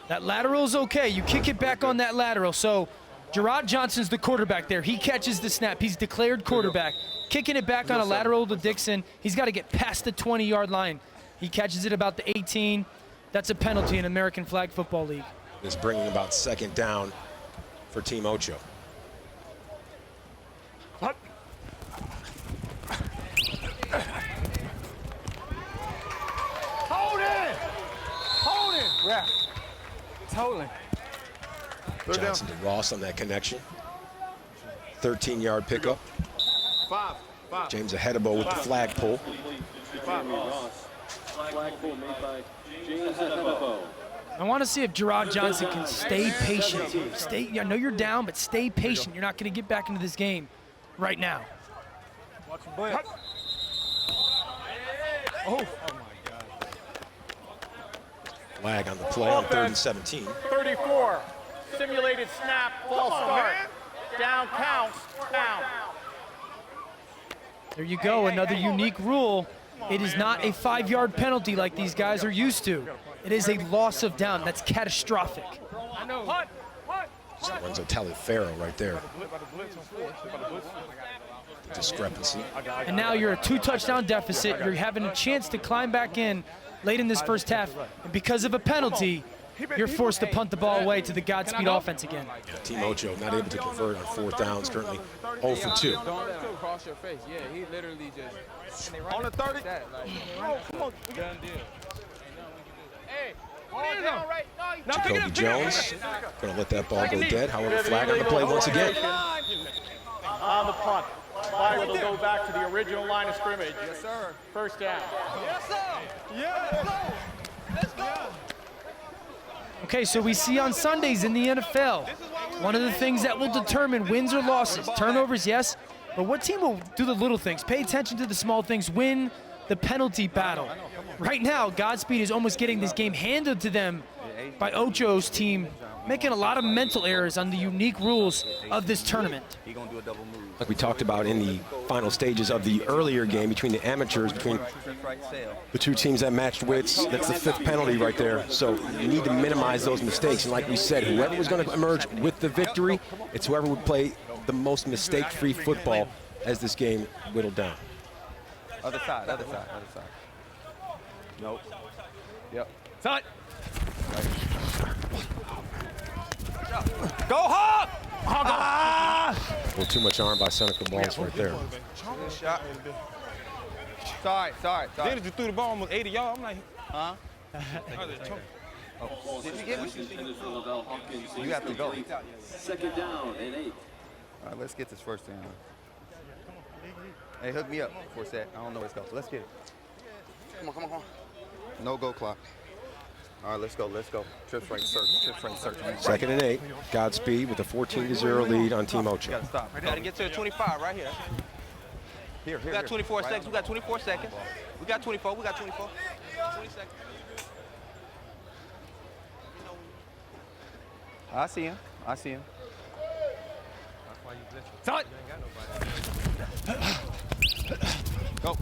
S4: That lateral is okay. You kick it back on that lateral. So Gerard Johnson's the quarterback there. He catches the snap. He's declared quarterback. Kicking it back on a lateral to Dixon. He's got to get past the 20-yard line. He catches it about the 18. That's a penalty in American Flag Football League.
S1: It's bringing about second down for Team Ocho.
S11: What? Hold it! Hold it!
S5: Yeah. Totally.
S1: Johnson to Ross on that connection. 13-yard pickup.
S11: Five.
S1: James Ahedebo with the flag pull.
S8: Flag pull made by James Ahedebo.
S4: I want to see if Gerard Johnson can stay patient. I know you're down, but stay patient. You're not going to get back into this game right now.
S5: Watch your butt. Oh my God.
S1: Flag on the play on 3rd and 17.
S10: 34, simulated snap, false start. Down counts, down.
S4: There you go, another unique rule. It is not a 5-yard penalty like these guys are used to. It is a loss of down. That's catastrophic.
S5: I know.
S1: Lorenzo Taliaferro right there. Discrepancy.
S4: And now you're a 2-touchdown deficit. You're having a chance to climb back in late in this first half. And because of a penalty, you're forced to punt the ball away to the Godspeed offense again.
S1: Yeah, Team Ocho not able to convert on 4th downs, currently 0 for 2.
S5: Don't cross your face. Yeah, he literally just on the 30. Oh, come on. Done deal. Hey,
S1: Jacoby Jones going to let that ball go dead. However, flag on the play once again.
S10: On the punt. Flag will go back to the original line of scrimmage.
S5: Yes, sir.
S10: First down.
S5: Yes, sir. Yeah. Let's go.
S4: Okay, so we see on Sundays in the NFL, one of the things that will determine wins or losses, turnovers, yes, but what team will do the little things? Pay attention to the small things, win the penalty battle. Right now, Godspeed is almost getting this game handed to them by Ocho's team, making a lot of mental errors on the unique rules of this tournament.
S1: Like we talked about in the final stages of the earlier game between the amateurs, between the two teams that matched wits, that's the 5th penalty right there. So you need to minimize those mistakes. And like we said, whoever was going to emerge with the victory, it's whoever would play the most mistake-free football as this game whittled down.
S7: Other side. Nope. Yep.
S5: Side.
S10: Go Hawk!
S1: A little too much arm by Seneca Wallace right there.
S5: Good shot.
S7: Sorry.
S5: Dennis just threw the ball almost 80 yards. I'm like,
S7: Huh?
S5: did you get me?
S7: You have to go.
S8: Second down and 8.
S7: All right, let's get this first down. Hey, hook me up for a sec. I don't know where it's going. Let's get it. Come on. No go clock. All right, let's go. Trips right search.
S1: 2nd and 8. Godspeed with a 14-0 lead on Team Ocho.
S5: Gotta stop. We gotta get to the 25 right here.
S7: Here.
S5: We got 24 seconds. We got 24 seconds. We got 24. 20 seconds.
S7: I see him.
S5: Side. Go.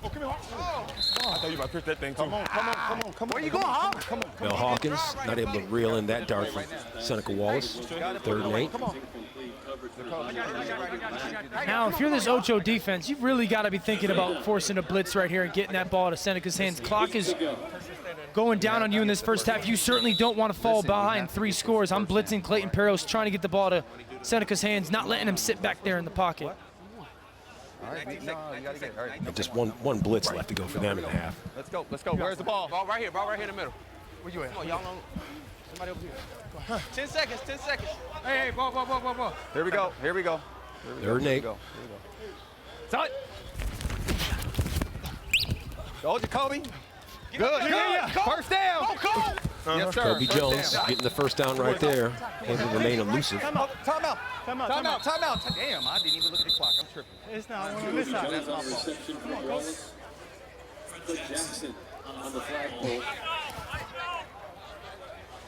S5: Oh, come here. Oh. I thought you about to push that thing too. Come on. Where you going, Hawk? Come on.
S1: Bill Hawkins not able to reel in that dart from Seneca Wallace. 3rd and 8.
S4: Now, if you're this Ocho defense, you've really got to be thinking about forcing a blitz right here and getting that ball out of Seneca's hands. Clock is going down on you in this first half. You certainly don't want to fall behind 3 scores. I'm blitzing Clayton Peros, trying to get the ball to Seneca's hands, not letting him sit back there in the pocket.
S7: All right, you gotta get it. All right.
S1: Just one blitz left to go for them in the half.
S7: Let's go. Where's the ball?
S5: Ball right here in the middle. Where you at? Come on, y'all know. Somebody over here. 10 seconds. Hey, ball.
S7: Here we go.
S1: 3rd and 8.
S5: Side.
S7: Go, Jacoby. Good. First down. Yes, sir.
S1: Kobe Jones getting the first down right there. Able to remain elusive.
S7: Time out. Damn, I didn't even look at the clock. I'm tripping.
S5: It's not
S8: on this side. That's my fault. Jackson on the flagpole.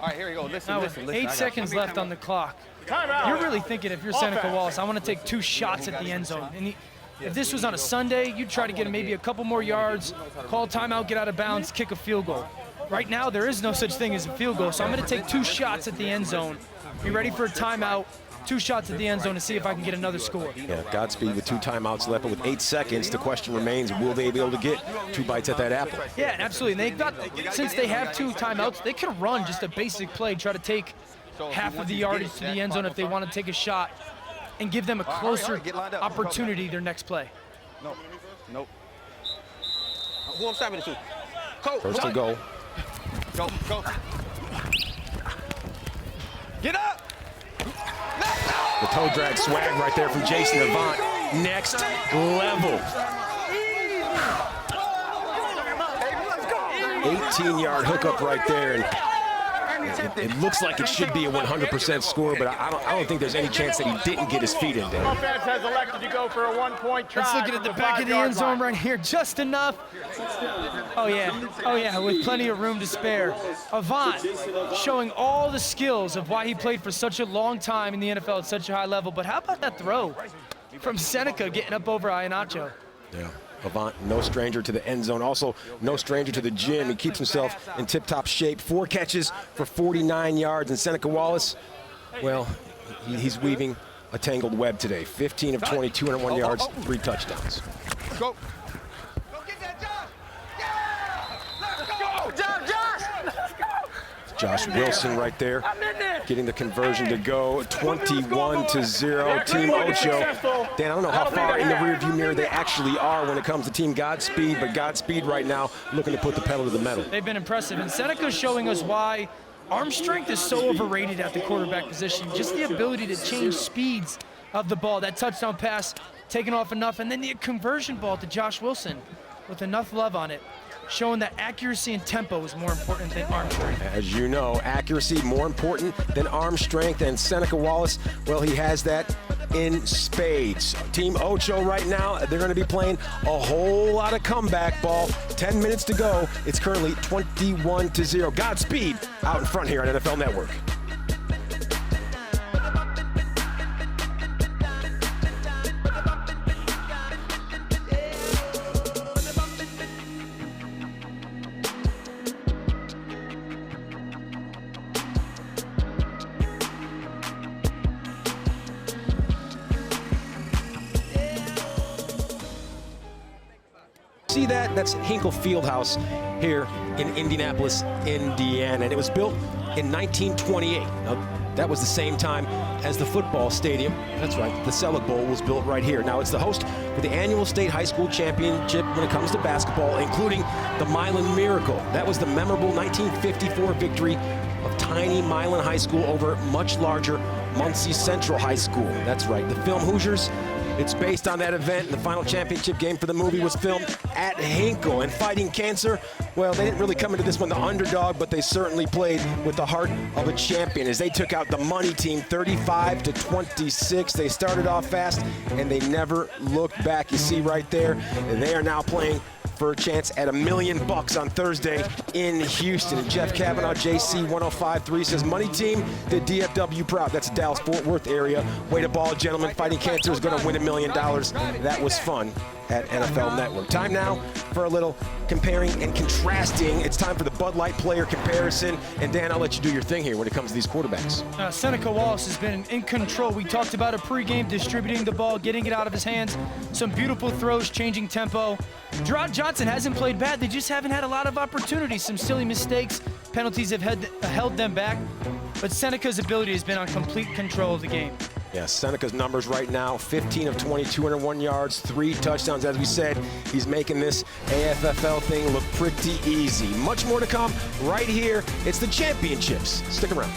S7: All right, here we go. Listen,
S4: Now,
S7: listen.
S4: with 8 seconds left on the clock, you're really thinking if you're Seneca Wallace, I want to take 2 shots at the end zone. And if this was on a Sunday, you'd try to get maybe a couple more yards, call timeout, get out of bounds, kick a field goal. Right now, there is no such thing as a field goal, so I'm going to take 2 shots at the end zone. Be ready for a timeout, 2 shots at the end zone to see if I can get another score.
S1: Yeah, Godspeed with 2 timeouts left, but with 8 seconds, the question remains, will they be able to get 2 bites at that apple?
S4: Yeah, absolutely. And since they have 2 timeouts, they can run just a basic play, try to take half of the yardage to the end zone if they want to take a shot and give them a closer opportunity their next play.
S7: No, nope.
S5: Who I'm stopping it to? Coach.
S1: First and goal.
S5: Go. Get up!
S1: The toe drag swag right there from Jason Avant. Next level. 18-yard hookup right there, and it looks like it should be a 100% score, but I don't think there's any chance that he didn't get his feet in there.
S10: Offense has elected to go for a 1-point try.
S4: Let's look at the back of the end zone right here, just enough. Oh yeah, with plenty of room to spare. Avant showing all the skills of why he played for such a long time in the NFL at such a high level, but how about that throw from Seneca getting up over Ocho?
S1: Yeah. Avant, no stranger to the end zone, also no stranger to the gym. He keeps himself in tip-top shape. 4 catches for 49 yards. And Seneca Wallace, well, he's weaving a tangled web today. 15 of 20, 201 yards, 3 touchdowns.
S5: Go.
S1: Josh Wilson right there, getting the conversion to go. 21-0, Team Ocho. Dan, I don't know how far in the rearview mirror they actually are when it comes to Team Godspeed, but Godspeed right now looking to put the pedal to the metal.
S4: They've been impressive, and Seneca's showing us why arm strength is so overrated at the quarterback position. Just the ability to change speeds of the ball. That touchdown pass taken off enough, and then the conversion ball to Josh Wilson with enough love on it, showing that accuracy and tempo is more important than arm strength.
S1: As you know, accuracy more important than arm strength, and Seneca Wallace, well, he has that in spades. Team Ocho right now, they're going to be playing a whole lot of comeback ball. 10 minutes to go. It's currently 21-0. Godspeed out in front here on NFL Network. See that? That's Hinkle Fieldhouse here in Indianapolis, Indiana. And it was built in 1928. Now, that was the same time as the football stadium. That's right, the Selig Bowl was built right here. Now, it's the host for the annual state high school championship when it comes to basketball, including the Milan Miracle. That was the memorable 1954 victory of tiny Milan High School over much larger Muncie Central High School. That's right, the film Hoosiers, it's based on that event, and the final championship game for the movie was filmed at Hinkle. And fighting cancer, well, they didn't really come into this one the underdog, but they certainly played with the heart of a champion as they took out the money team 35-26. They started off fast, and they never looked back. You see right there, they are now playing for a chance at $1 million on Thursday in Houston. And Jeff Kavanaugh, JC 105.3 says, money team did DFW proud. That's the Dallas-Fort Worth area. Way to ball, gentlemen. Fighting cancer is going to win $1 million. That was fun at NFL Network. Time now for a little comparing and contrasting. It's time for the Bud Light player comparison. And Dan, I'll let you do your thing here when it comes to these quarterbacks.
S4: Seneca Wallace has been in control. We talked about it pregame, distributing the ball, getting it out of his hands. Some beautiful throws, changing tempo. Gerard Johnson hasn't played bad. They just haven't had a lot of opportunities. Some silly mistakes. Penalties have held them back. But Seneca's ability has been on complete control of the game.
S1: Yeah, Seneca's numbers right now, 15 of 20, 201 yards, 3 touchdowns. As we said, he's making this AFFL thing look pretty easy. Much more to come right here. It's the championships. Stick around.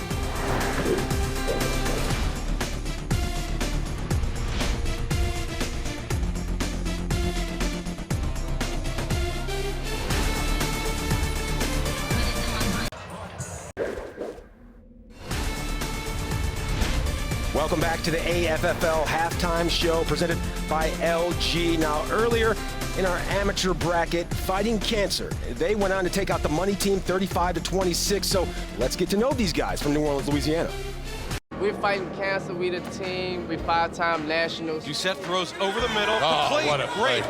S1: Welcome back to the AFFL halftime show presented by LG. Now, earlier in our amateur bracket, Fighting Cancer. They went on to take out the money team 35-26. So let's get to know these guys from New Orleans, Louisiana.
S5: We're Fighting Cancer. We the team. We 5-time nationals.
S13: Doucette throws over the middle.
S14: Oh, what a
S13: great.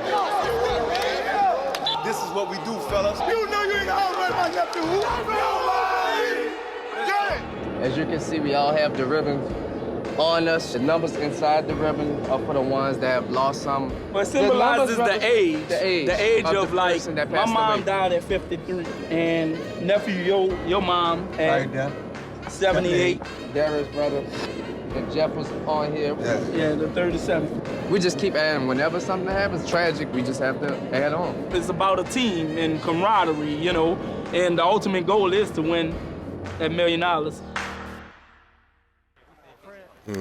S11: This is what we do, fellas. You know you ain't alright, my nephew.
S5: As you can see, we all have the ribbons on us. The numbers inside the ribbon are for the ones that have lost some.
S6: What symbolizes the age.
S5: The age
S6: of
S5: the
S6: like,
S5: person that
S6: my
S5: passed
S6: mom
S5: away.
S6: died at 53, and nephew, your mom at 78.
S5: Darius' brother, and Jeff was on here.
S6: Yeah, the 37.
S5: We just keep adding. Whenever something happens tragic, we just have to add on.
S6: It's about a team and camaraderie, you know, and the ultimate goal is to win that $1 million.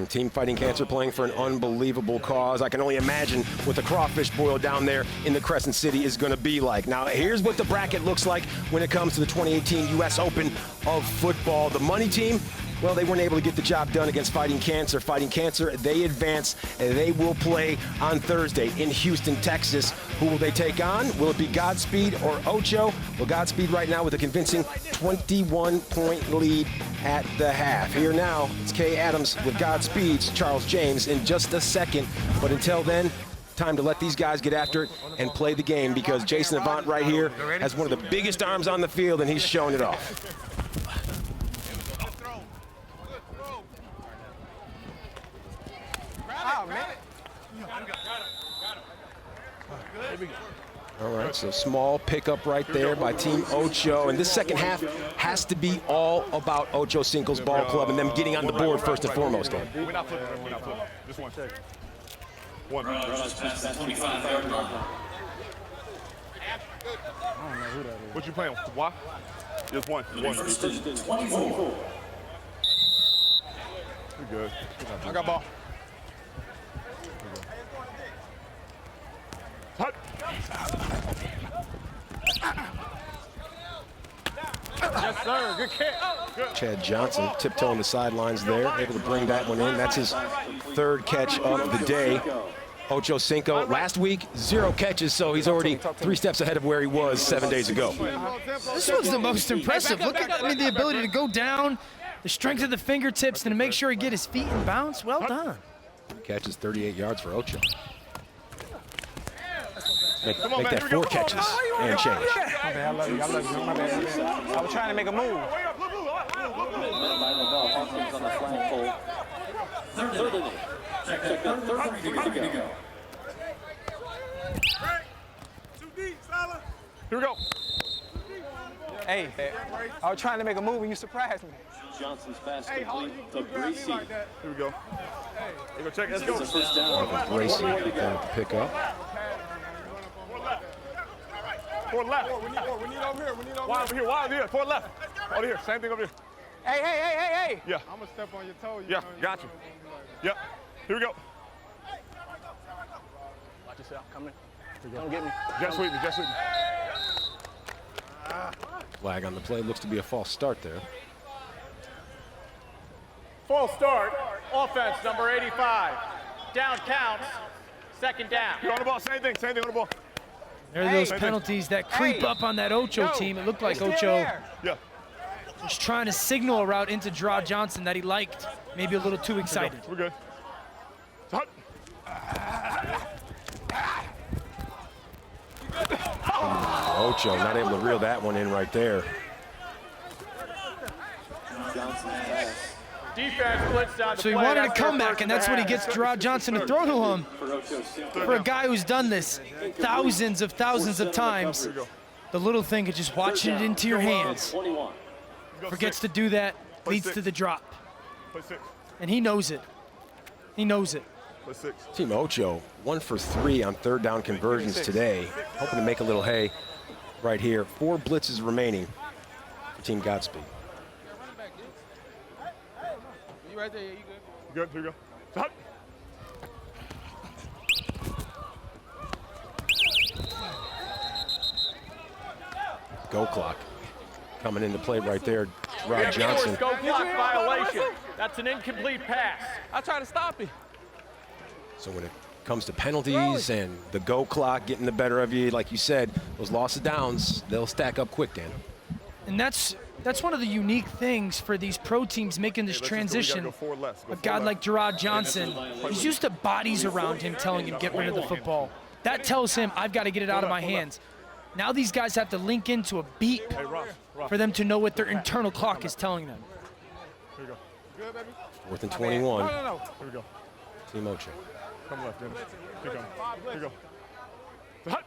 S1: Team Fighting Cancer playing for an unbelievable cause. I can only imagine what the crawfish boil down there in the Crescent City is going to be like. Now, here's what the bracket looks like when it comes to the 2018 U.S. Open of football. The money team, well, they weren't able to get the job done against Fighting Cancer. Fighting Cancer, they advance, and they will play on Thursday in Houston, Texas. Who will they take on? Will it be Godspeed or Ocho? Well, Godspeed right now with a convincing 21-point lead at the half. Here now, it's Kay Adams with Godspeed's Charles James in just a second. But until then, time to let these guys get after it and play the game, because Jason Avant right here has one of the biggest arms on the field, and he's showing it off. All right, so small pickup right there by Team Ocho. And this second half has to be all about Ochocinco's ball club and them getting on the board first and foremost.
S11: We're not flipping. Just one. One. What you playing? Why? Just one. You're good. I got ball. Hut.
S13: Yes, sir. Good kick.
S1: Chad Johnson tiptoeing the sidelines there, able to bring that one in. That's his third catch of the day. Ochocinco, last week, 0 catches, so he's already 3 steps ahead of where he was 7 days ago.
S4: This one's the most impressive. Look at the ability to go down, the strength of the fingertips, and to make sure he get his feet in bounce. Well done.
S1: Catches 38 yards for Ocho. Make that 4 catches and change.
S5: My bad, I love you. My bad. I was trying to make a move.
S11: Here we go.
S5: Hey, I was trying to make a move and you surprised me.
S8: Johnson's pass complete to Bracy.
S11: Here we go. Hey, go check. Let's go.
S8: It's a first down.
S1: Bracy going to pick up.
S11: Forward left. We need over here. Wide over here. Forward left. Over here. Same thing over here.
S5: Hey.
S11: Yeah.
S5: I'm going to step on your toe.
S11: Yeah, got you. Yep. Here we go.
S6: Watch yourself. Come in. Don't get me.
S11: Just sweep me.
S1: Flag on the play. Looks to be a false start there.
S10: Full start. Offense, number 85. Down counts. Second down.
S11: You're on the ball. Same thing on the ball.
S4: There are those penalties that creep up on that Ocho team. It looked like Ocho was trying to signal a route into Gerard Johnson that he liked. Maybe a little too excited.
S11: We're good.
S1: Ocho not able to reel that one in right there.
S10: Defense blitz down the
S4: So he
S10: play.
S4: wanted a
S10: That's their
S4: comeback,
S10: first
S4: and that's what he gets Gerard Johnson to throw to him. For a guy who's done this thousands of times, the little thing of just watching it into your hands. Forgets to do that, leads to the drop. And he knows it. He knows it.
S1: Team Ocho, 1 for 3 on 3rd down conversions today. Hoping to make a little hay right here. 4 blitzes remaining for Team Godspeed.
S5: You right there, you
S11: good. Here we go. Hut.
S1: Go clock coming into play right there. Rod Johnson.
S10: Go clock violation. That's an incomplete pass.
S5: I tried to stop him.
S1: So when it comes to penalties and the go clock getting the better of you, like you said, those loss of downs, they'll stack up quick, Dan.
S4: And that's one of the unique things for these pro teams making this transition. A guy like Gerard Johnson, he's used to bodies around him telling him, get rid of the football. That tells him, I've got to get it out of my hands. Now these guys have to link into a beep for them to know what their internal clock is telling them.
S11: Here we go.
S1: 4th and 21.
S11: No. Here we go.
S1: Team Ocho.
S11: Come left, Dennis. Here we go. Hut.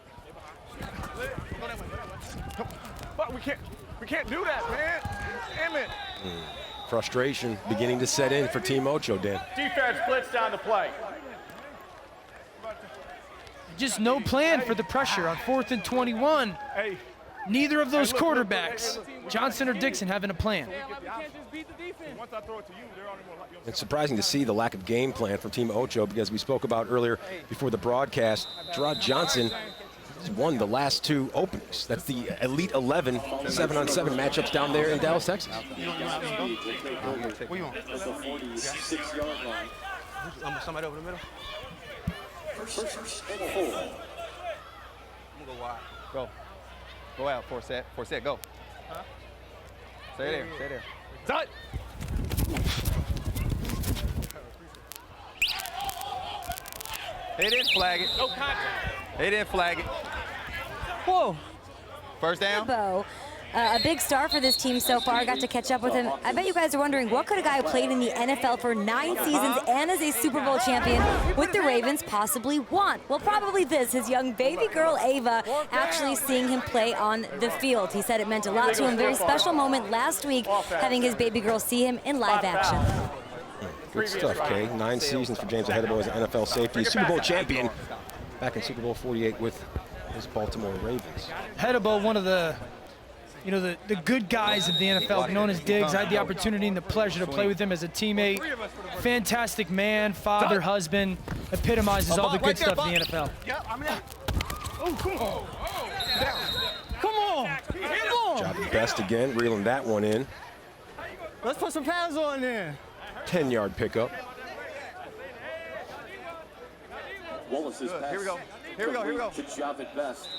S11: But we can't do that, man. Damn it.
S1: Frustration beginning to set in for Team Ocho, Dan.
S10: Defense blitz down the play.
S4: Just no plan for the pressure on 4th and 21. Neither of those quarterbacks, Johnson or Dixon, having a plan.
S1: It's surprising to see the lack of game plan from Team Ocho, because we spoke about earlier before the broadcast, Gerard Johnson has won the last 2 openings. That's the Elite 11 7-on-7 matchups down there in Dallas, Texas.
S5: What you want?
S8: At the 46-yard line.
S5: Somebody over the middle.
S8: First and 4.
S5: I'm gonna go wide. Go out. 4 set. 4 set. Go. Stay there.
S11: Done.
S5: They didn't flag it.
S10: No contact.
S5: They didn't flag it.
S3: Whoa.
S5: First down.
S3: Bo, a big star for this team so far. I got to catch up with him. I bet you guys are wondering, what could a guy who played in the NFL for 9 seasons and is a Super Bowl champion with the Ravens possibly want? Well, probably this, his young baby girl, Ava, actually seeing him play on the field. He said it meant a lot to him. Very special moment last week, having his baby girl see him in live action.
S1: Good stuff, Kay. 9 seasons for James Ahedebo as an NFL safety. Super Bowl champion back in Super Bowl 48 with his Baltimore Ravens.
S4: Ahedebo, one of the good guys of the NFL, known as Diggs. I had the opportunity and the pleasure to play with him as a teammate. Fantastic man, father, husband, epitomizes all the good stuff in the NFL.
S11: Oh, come on.
S4: Come on.
S1: Job best again, reeling that one in.
S5: Let's put some pads on there.
S1: 10-yard pickup.
S8: Wallace's pass.
S5: Here we go.
S8: To Javit Best.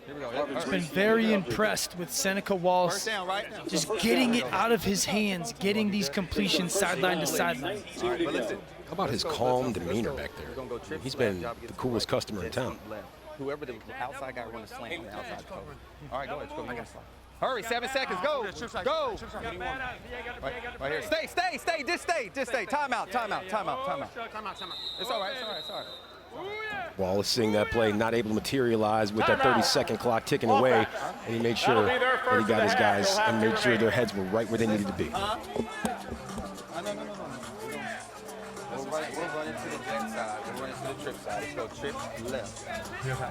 S5: Here we go.
S4: I've been very impressed with Seneca Wallace,
S5: First down, right?
S4: just getting it out of his hands, getting these completions sideline to sideline.
S5: All right, but listen.
S1: How about his calm demeanor back there? He's been the coolest customer in town.
S5: Whoever the outside guy runs a slant on the outside cover. All right, go ahead. Hurry, 7 seconds. Go. Right here. Stay. Just stay. Time out. It's all right.
S1: Wallace seeing that play, not able to materialize with that 30-second clock ticking away, and he made sure that he got his guys and made sure their heads were right where they needed to be.
S5: No. We'll run into the jet side. We'll run into the trip side. Let's go trip left.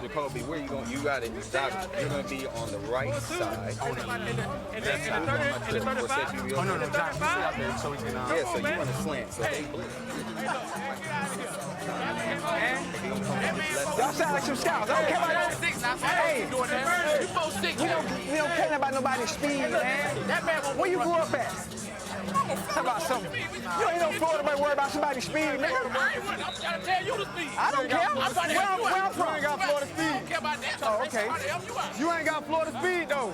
S5: Jacoby, where you going? You got it. You're going to be on the right side.
S9: In the 35?
S5: Oh, no. Yeah, so you want to slant. So they blitz.
S2: Y'all sound like some scouts. I don't care about that. Hey, we don't care about nobody's speed, man. Where you grew up at? How about something? You ain't no Florida man worry about somebody's speed, man.
S14: I'm trying to tell you the speed.
S2: I don't care. Where I'm from?
S5: You ain't got Florida speed.
S14: I don't care about that.
S2: Oh, okay.
S5: You ain't got Florida speed, though.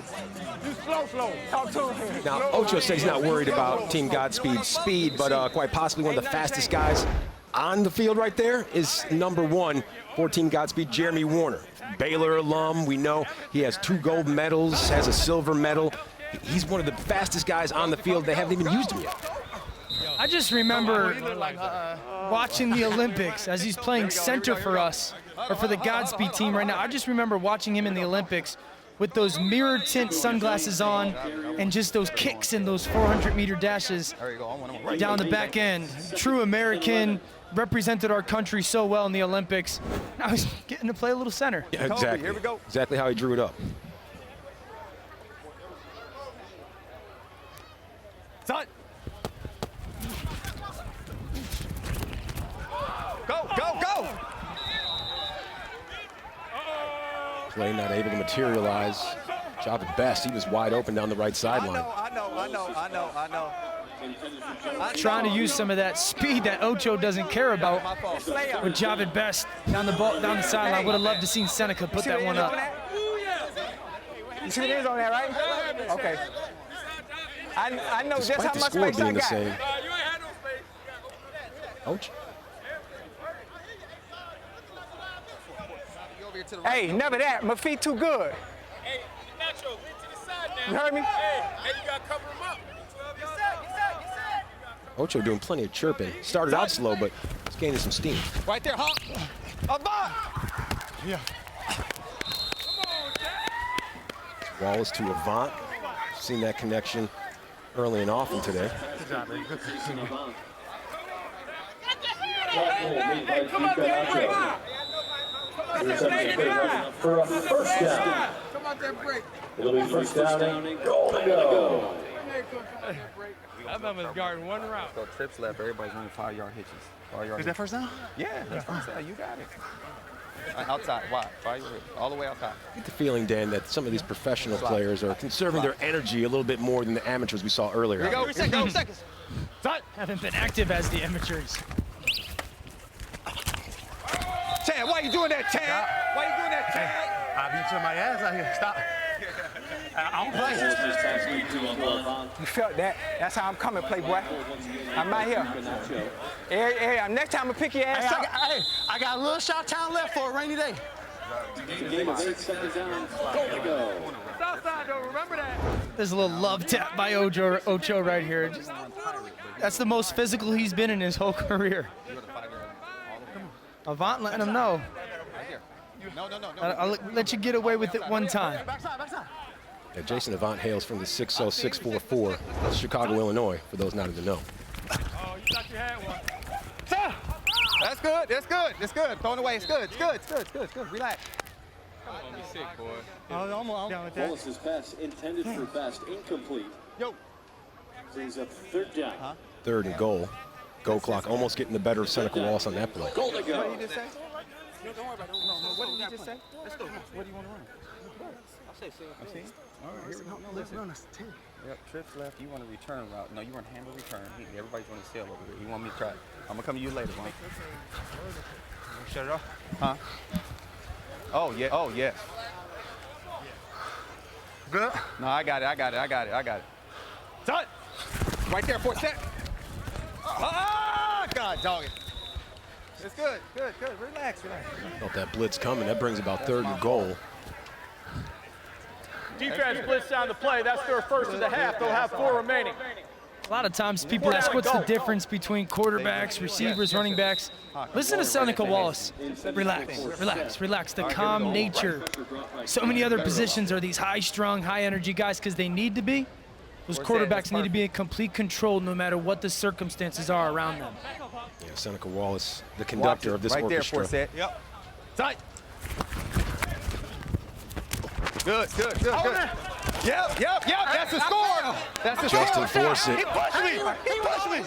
S5: You slow.
S2: Talk to him.
S1: Now, Ocho said he's not worried about Team Godspeed's speed, but quite possibly one of the fastest guys on the field right there is number 1 for Team Godspeed, Jeremy Warner. Baylor alum, we know he has 2 gold medals, has a silver medal. He's one of the fastest guys on the field. They haven't even used him yet.
S4: I just remember watching the Olympics as he's playing center for us, or for the Godspeed team right now. I just remember watching him in the Olympics with those mirror tint sunglasses on and just those kicks and those 400-meter dashes down the back end. True American, represented our country so well in the Olympics. Now he's getting to play a little center.
S1: Yeah, exactly. Here we go. Exactly how he drew it up.
S5: Done. Go.
S1: Play not able to materialize. Job at best. He was wide open down the right sideline.
S5: I know.
S4: Trying to use some of that speed that Ocho doesn't care about with Javid Best down the sideline. Would have loved to seen Seneca put that one up.
S6: You see what it is on that, right? Okay. I know just how much
S1: Despite the score
S6: space I
S1: being the
S6: got.
S1: same. Ocho.
S6: Hey, never that. My feet too good.
S14: Hey, Nacho, lean to the side now.
S6: You heard me?
S14: Hey, you got to cover him up.
S1: Ocho doing plenty of chirping. Started out slow, but he's gaining some steam.
S6: Right there, huh? Avant! Yeah.
S1: Wallace to Avant. Seen that connection early and often today.
S6: Good job, baby. Good.
S14: Hey, come out there and break.
S8: For a first down.
S14: Come out there and break.
S8: It'll be first down and goal to go.
S9: I remember guarding one route.
S5: So trips left, everybody's running 5-yard hitches. 5-yard
S6: Is that first down?
S5: Yeah, that's what I'm saying. You got it. Outside, wide, 5-yard hitch, all the way outside.
S1: I get the feeling, Dan, that some of these professional players are conserving their energy a little bit more than the amateurs we saw earlier.
S6: Here we go. 3 seconds.
S4: Haven't been active as the amateurs.
S6: Chad, why you doing that, Chad? Why you doing that, Chad?
S11: I beat my ass out here. Stop. I'm playing.
S6: You felt that? That's how I'm coming, Playboy. I'm right here. Hey, next time I'm gonna pick your ass up.
S11: I got a little shot town left for a rainy day.
S8: Game of 8 seconds down. Goal to go.
S9: South side, though, remember that.
S4: There's a little love tap by Ocho right here. That's the most physical he's been in his whole career. Avant letting him know.
S5: No.
S4: I'll let you get away with it one time.
S1: Yeah, Jason Avant hails from the 60644. That's Chicago, Illinois, for those not in the know.
S9: Oh, you thought you had one.
S5: That's good. It's good. Throw it away. It's good. Relax.
S9: Come on, be sick, boy.
S6: I'm down with that.
S8: Wallace's pass intended for Best, incomplete.
S6: Yo.
S8: Brings up third down.
S1: Third and goal. Goal clock almost getting the better of Seneca Wallace on that play.
S8: Goal to go.
S6: What did you just say? No, don't worry about it. No, what did you just say? Let's go. What do you want to run? I'll say so. All right, here we go. No, listen.
S5: Yep, trips left. You want a return route. No, you want to handle return. Everybody's running sail over here. You want me to try it? I'm going to come to you later, Mike.
S6: Shut it off.
S5: Huh? Oh, yeah.
S6: Good.
S5: No, I got it.
S6: Done. Right there, 4 set. God, dog it. It's good. Relax.
S1: Felt that blitz coming. That brings about third and goal.
S10: Defense blitz down the play. That's their first of the half. They'll have 4 remaining.
S4: A lot of times people ask what's the difference between quarterbacks, receivers, running backs. Listen to Seneca Wallace. Relax. The calm nature. So many other positions are these high-strung, high-energy guys because they need to be. Those quarterbacks need to be in complete control no matter what the circumstances are around them.
S1: Yeah, Seneca Wallace, the conductor of this
S5: right
S1: orchestra.
S5: Right there, 4 set. Yep. Tight. Good. Yep. That's the score. That's the
S1: Justin
S5: score.
S1: Forsett.
S6: He pushed me.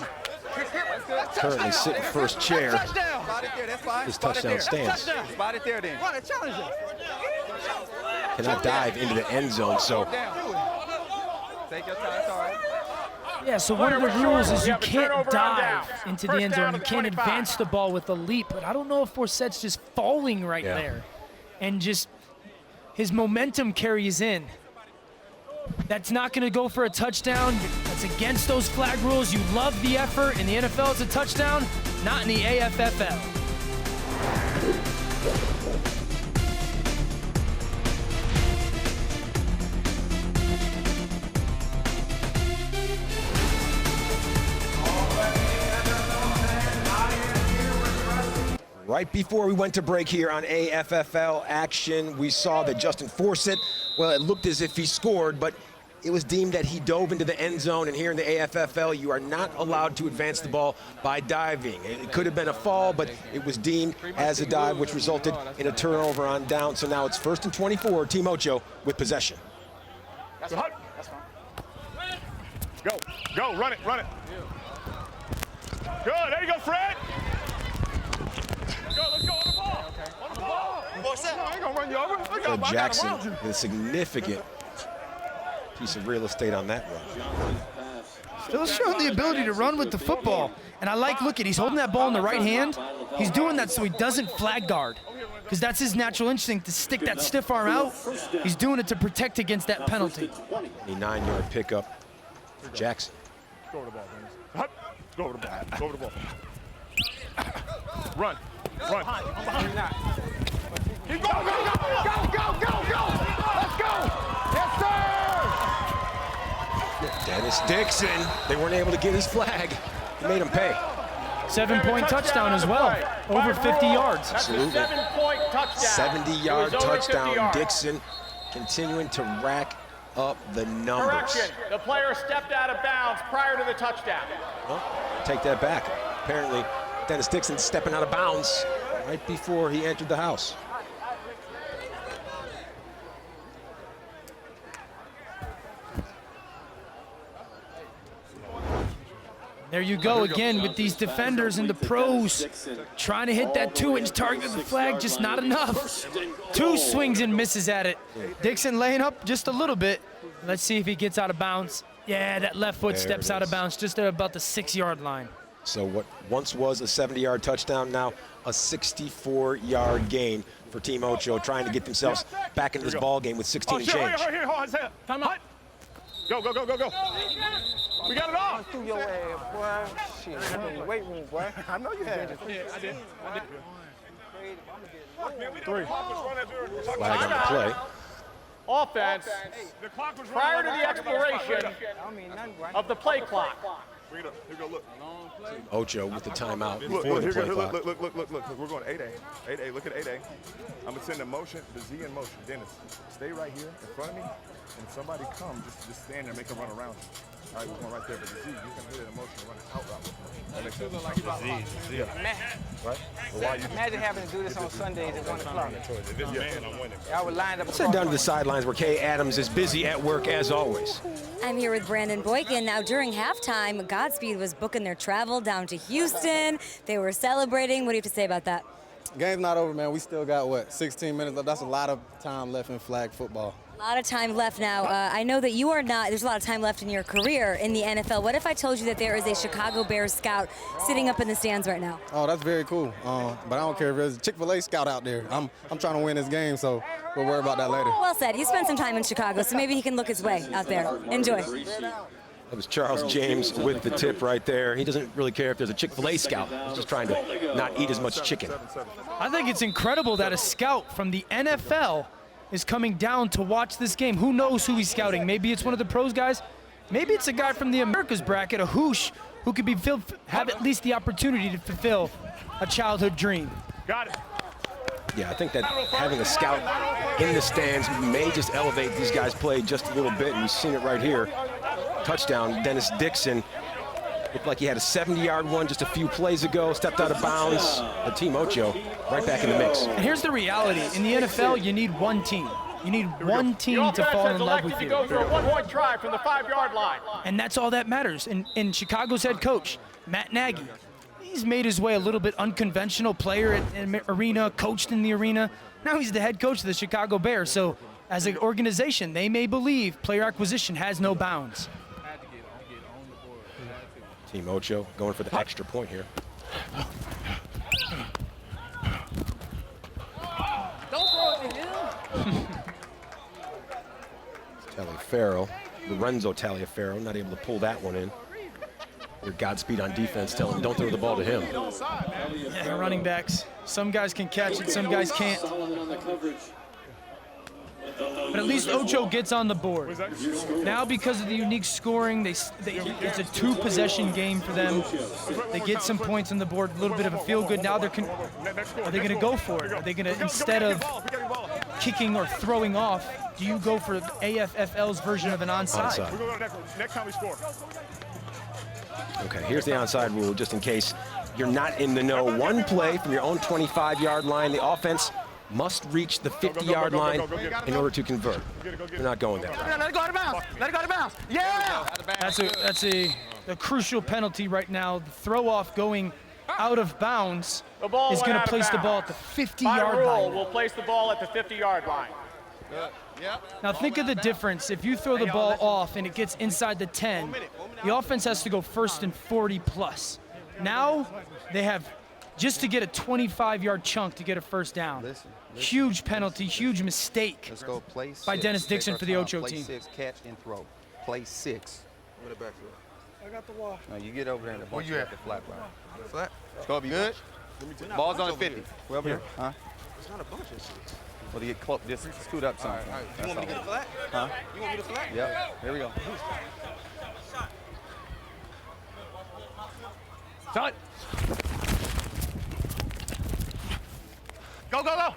S1: Currently sitting first chair.
S6: Touchdown.
S5: Spot it there. That's fine.
S1: His
S5: Spot it
S1: touchdown
S5: there.
S1: stance.
S5: Spot it there then.
S6: What a challenge.
S1: Cannot dive into the end zone, so
S5: Take your time. It's all right.
S4: Yeah, so one of the rules is you can't dive into the end zone. You can't advance the ball with a leap, but I don't know if Forsett's just falling right there. And just his momentum carries in. That's not going to go for a touchdown. That's against those flag rules. You love the effort. In the NFL, it's a touchdown. Not in the AFFL.
S1: right before we went to break here on AFFL Action, we saw that Justin Forsett, well, it looked as if he scored, but it was deemed that he dove into the end zone, and here in the AFFL, you are not allowed to advance the ball by diving. It could have been a fall, but it was deemed as a dive, which resulted in a turnover on down. So now it's 1st and 24, Team Ocho with possession.
S11: That's fine. Go, run it. Good, there you go, Fred. Let's go on the ball. On the ball. No, I ain't gonna run you over.
S1: Fred Jackson with a significant piece of real estate on that run.
S4: Still showing the ability to run with the football. And I like, look at, he's holding that ball in the right hand. He's doing that so he doesn't flag guard, because that's his natural instinct to stick that stiff arm out. He's doing it to protect against that penalty.
S1: A 9-yard pickup for Jackson.
S11: Go over the ball, Dennis. Go over the ball. Go over the ball. Run. Run. I'm behind you now. Keep going. Go. Let's go. Yes, sir.
S1: Dennis Dixon. They weren't able to get his flag. He made him pay.
S4: 7-point touchdown as well. Over 50 yards.
S1: Absolutely.
S10: 7-point touchdown.
S1: 70-yard touchdown. Dixon continuing to rack up the numbers.
S10: Correction. The player stepped out of bounds prior to the touchdown.
S1: Well, take that back. Apparently, Dennis Dixon stepping out of bounds right before he entered the house.
S4: There you go again with these defenders and the pros trying to hit that 2-inch target of the flag, just not enough. 2 swings and misses at it. Dixon laying up just a little bit. Let's see if he gets out of bounds. Yeah, that left foot steps out of bounds just at about the 6-yard line.
S1: So what once was a 70-yard touchdown, now a 64-yard gain for Team Ocho, trying to get themselves back into this ball game with 16 and change.
S11: Time out. Go. We got it off.
S6: Through your ass, boy. Shit, I'm in the weight room, boy. I know you had it.
S11: Yeah, I did.
S6: 3.
S1: Flag on the play.
S10: Offense, prior to the expiration of the play clock.
S11: Bring it up. Here we go, look.
S1: Ocho with the timeout before
S11: Look,
S1: the play
S11: here,
S1: clock.
S11: look. We're going 8A. 8A, look at 8A. I'm gonna send the motion, the Z in motion. Dennis, stay right here in front of me. And somebody come, just stand there, make a run around you. All right, we're going right there, but the Z, you can hit it in motion and run it out route. That makes sense. The Z. Right?
S6: Imagine having to do this on Sundays at 1 o'clock.
S11: If it's man, I'm winning.
S6: I would line up.
S1: Let's head down to the sidelines where Kay Adams is busy at work as always.
S3: I'm here with Brandon Boykin. Now, during halftime, Godspeed was booking their travel down to Houston. They were celebrating. What do you have to say about that?
S15: Game's not over, man. We still got, 16 minutes left? That's a lot of time left in flag football.
S3: A lot of time left now. I know that you are not, there's a lot of time left in your career in the NFL. What if I told you that there is a Chicago Bears scout sitting up in the stands right now?
S15: Oh, that's very cool. But I don't care if there's a Chick-fil-A scout out there. I'm trying to win this game, so we'll worry about that later.
S3: Well said. You spent some time in Chicago, so maybe he can look his way out there. Enjoy.
S1: That was Charles James with the tip right there. He doesn't really care if there's a Chick-fil-A scout. He's just trying to not eat as much chicken.
S4: I think it's incredible that a scout from the NFL is coming down to watch this game. Who knows who he's scouting? Maybe it's one of the pros guys. Maybe it's a guy from the Americas bracket, a hoosh, who could have at least the opportunity to fulfill a childhood dream.
S11: Got it.
S1: Yeah, I think that having a scout in the stands may just elevate these guys' play just a little bit, and we've seen it right here. Touchdown, Dennis Dixon. Looked like he had a 70-yard one just a few plays ago, stepped out of bounds. The Team Ocho right back in the mix.
S4: And here's the reality. In the NFL, you need one team. You need one team to fall in love with you.
S10: Go for a 1-point try from the 5-yard line.
S4: And that's all that matters. And Chicago's head coach, Matt Nagy, he's made his way a little bit unconventional, player in the arena, coached in the arena. Now he's the head coach of the Chicago Bears. So as an organization, they may believe player acquisition has no bounds.
S1: Team Ocho going for the extra point here.
S6: Don't throw it to him.
S1: Taliaferro, Lorenzo Taliaferro, not able to pull that one in. Your Godspeed on defense telling him don't throw the ball to him.
S4: Yeah, running backs. Some guys can catch it, some guys can't. But at least Ocho gets on the board. Now, because of the unique scoring, it's a 2-possession game for them. They get some points on the board, a little bit of a feel-good. Now are they going to go for it? Are they going to, instead of kicking or throwing off, do you go for AFFL's version of an onside?
S11: Next time we score.
S1: Okay, here's the onside rule, just in case you're not in the know. One play from your own 25-yard line. The offense must reach the 50-yard line in order to convert. They're not going there.
S6: Let it go out of bounds. Let it go out of bounds. Yeah!
S4: That's a crucial penalty right now. The throw-off going out of bounds is going to place the ball at the 50-yard line.
S10: We'll place the ball at the 50-yard line.
S4: Now think of the difference. If you throw the ball off and it gets inside the 10, the offense has to go 1st and 40 plus. Now they have just to get a 25-yard chunk to get a first down. Huge penalty, huge mistake.
S7: Let's go play 6.
S4: By Dennis Dixon for the Ocho
S7: play
S4: team.
S7: Play 6, catch and throw. Play 6.
S6: Where the backfield? I got the wall.
S7: No, you get over there and the
S6: Where you at?
S7: The flat line.
S6: Flat?
S7: It's going to be good. Ball's on the 50. We're over here. Huh?
S6: It's not a bunch of shit.
S7: Well, to get close, just scoot up some.
S6: All right. You want me to get the flat?
S7: Huh?
S6: You want me to flat?
S7: Yep. Here we go.
S10: Shot. Go, go, go.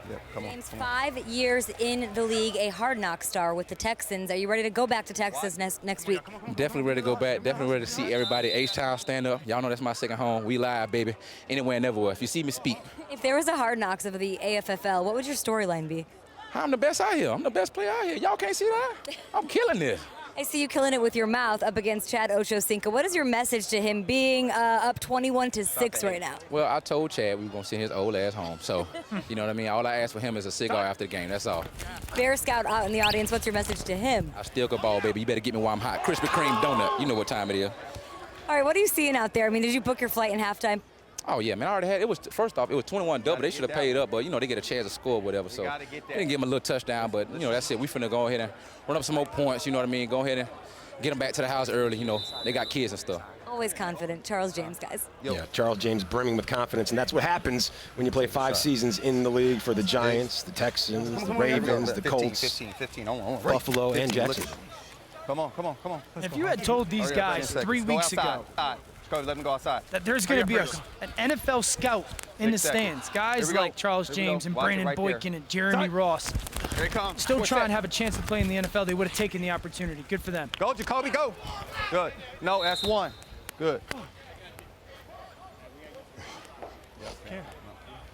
S7: Yep, come on.
S3: James, 5 years in the league, a hard knock star with the Texans. Are you ready to go back to Texas next week?
S16: I'm definitely ready to go back. Definitely ready to see everybody. H-Town stand up. Y'all know that's my second home. We live, baby. Anywhere and everywhere. If you see me, speak.
S3: If there was a hard knocks of the AFFL, what would your storyline be?
S16: I'm the best out here. I'm the best player out here. Y'all can't see that? I'm killing this.
S3: I see you killing it with your mouth up against Chad Ochocinco. What is your message to him being up 21-6 right now?
S16: Well, I told Chad we were going to send his old ass home. So, you know what I mean? All I asked for him is a cigar after the game. That's all.
S3: Bear Scout out in the audience. What's your message to him?
S16: I still go ball, baby. You better get me while I'm hot. Krispy Kreme donut. You know what time it is.
S3: All right, what are you seeing out there? I mean, did you book your flight in halftime?
S16: Oh, yeah, man. I already had it. Was first off, it was 21 double. They should have paid up, but, you know, they get a chance to score or whatever. So they didn't give them a little touchdown, but, you know, that's it. We finna go ahead and run up some more points, you know what I mean? Go ahead and get them back to the house early. You know, they got kids and stuff.
S3: Always confident. Charles James, guys.
S1: Yeah, Charles James brimming with confidence, and that's what happens when you play 5 seasons in the league for the Giants, the Texans, the Ravens, the Colts,
S7: 15.
S1: Buffalo, and Jackson.
S7: Come on.
S4: If you had told these guys 3 weeks ago
S7: Coach, let them go outside.
S4: that there's going to be an NFL scout in the stands, guys like Charles James and Brandon Boykin and Jeremy Ross, still try and have a chance to play in the NFL, they would have taken the opportunity. Good for them.
S7: Go, Jacoby, go. Good. No, that's 1. Good.